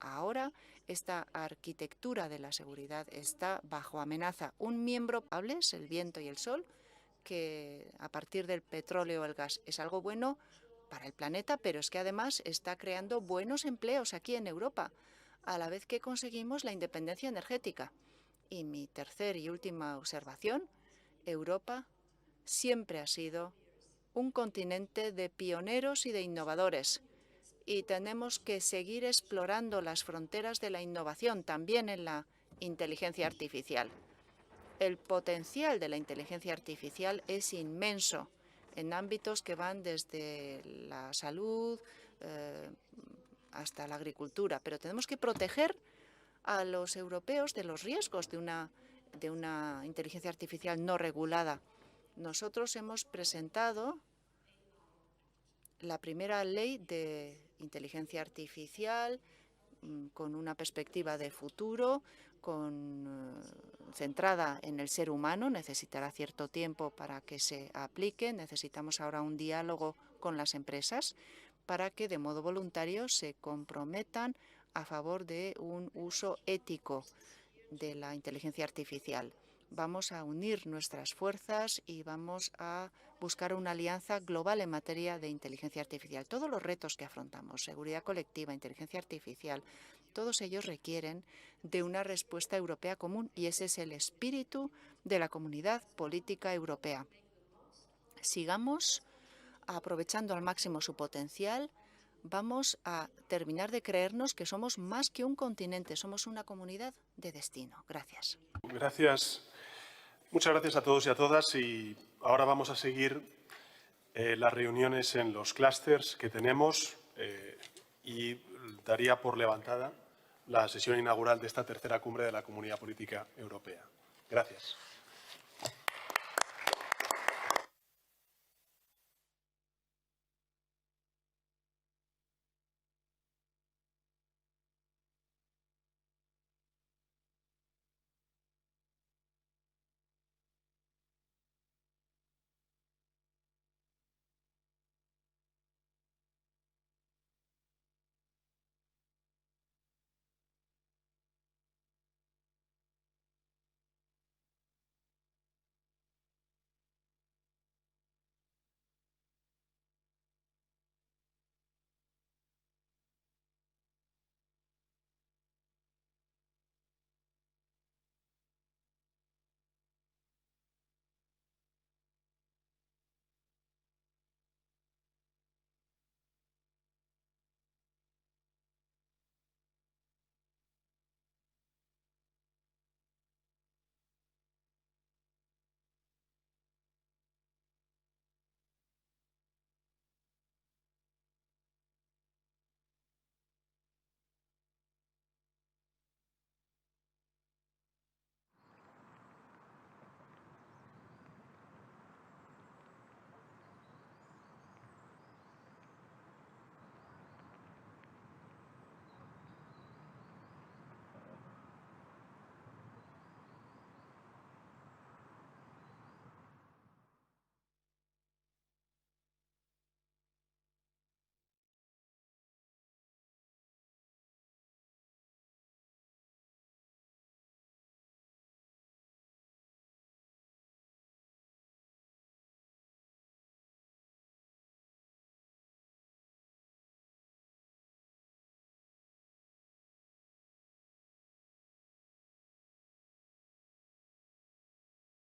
Ahora esta arquitectura de la seguridad está bajo amenaza. Un miembro hables, el viento y el sol, que a partir del petróleo o el gas es algo bueno para el planeta, pero es que además está creando buenos empleos aquí en Europa, a la vez que conseguimos la independencia energética. Y mi tercera y última observación, Europa siempre ha sido un continente de pioneros y de innovadores. Y tenemos que seguir explorando las fronteras de la innovación, también en la inteligencia artificial. El potencial de la inteligencia artificial es inmenso en ámbitos que van desde la salud hasta la agricultura, pero tenemos que proteger a los europeos de los riesgos de una inteligencia artificial no regulada. Nosotros hemos presentado la primera ley de inteligencia artificial con una perspectiva de futuro, centrada en el ser humano. Necesitará cierto tiempo para que se aplique. Necesitamos ahora un diálogo con las empresas para que de modo voluntario se comprometan a favor de un uso ético de la inteligencia artificial. Vamos a unir nuestras fuerzas y vamos a buscar una alianza global en materia de inteligencia artificial. Todos los retos que afrontamos, seguridad colectiva, inteligencia artificial, todos ellos requieren de una respuesta europea común y ese es el espíritu de la Comunidad Política Europea. Sigamos aprovechando al máximo su potencial. Vamos a terminar de creernos que somos más que un continente, somos una comunidad de destino. Gracias. Gracias. Muchas gracias a todos y a todas. Y ahora vamos a seguir las reuniones en los clústeres que tenemos y daría por levantada la sesión inaugural de esta tercera cumbre de la Comunidad Política Europea. Gracias.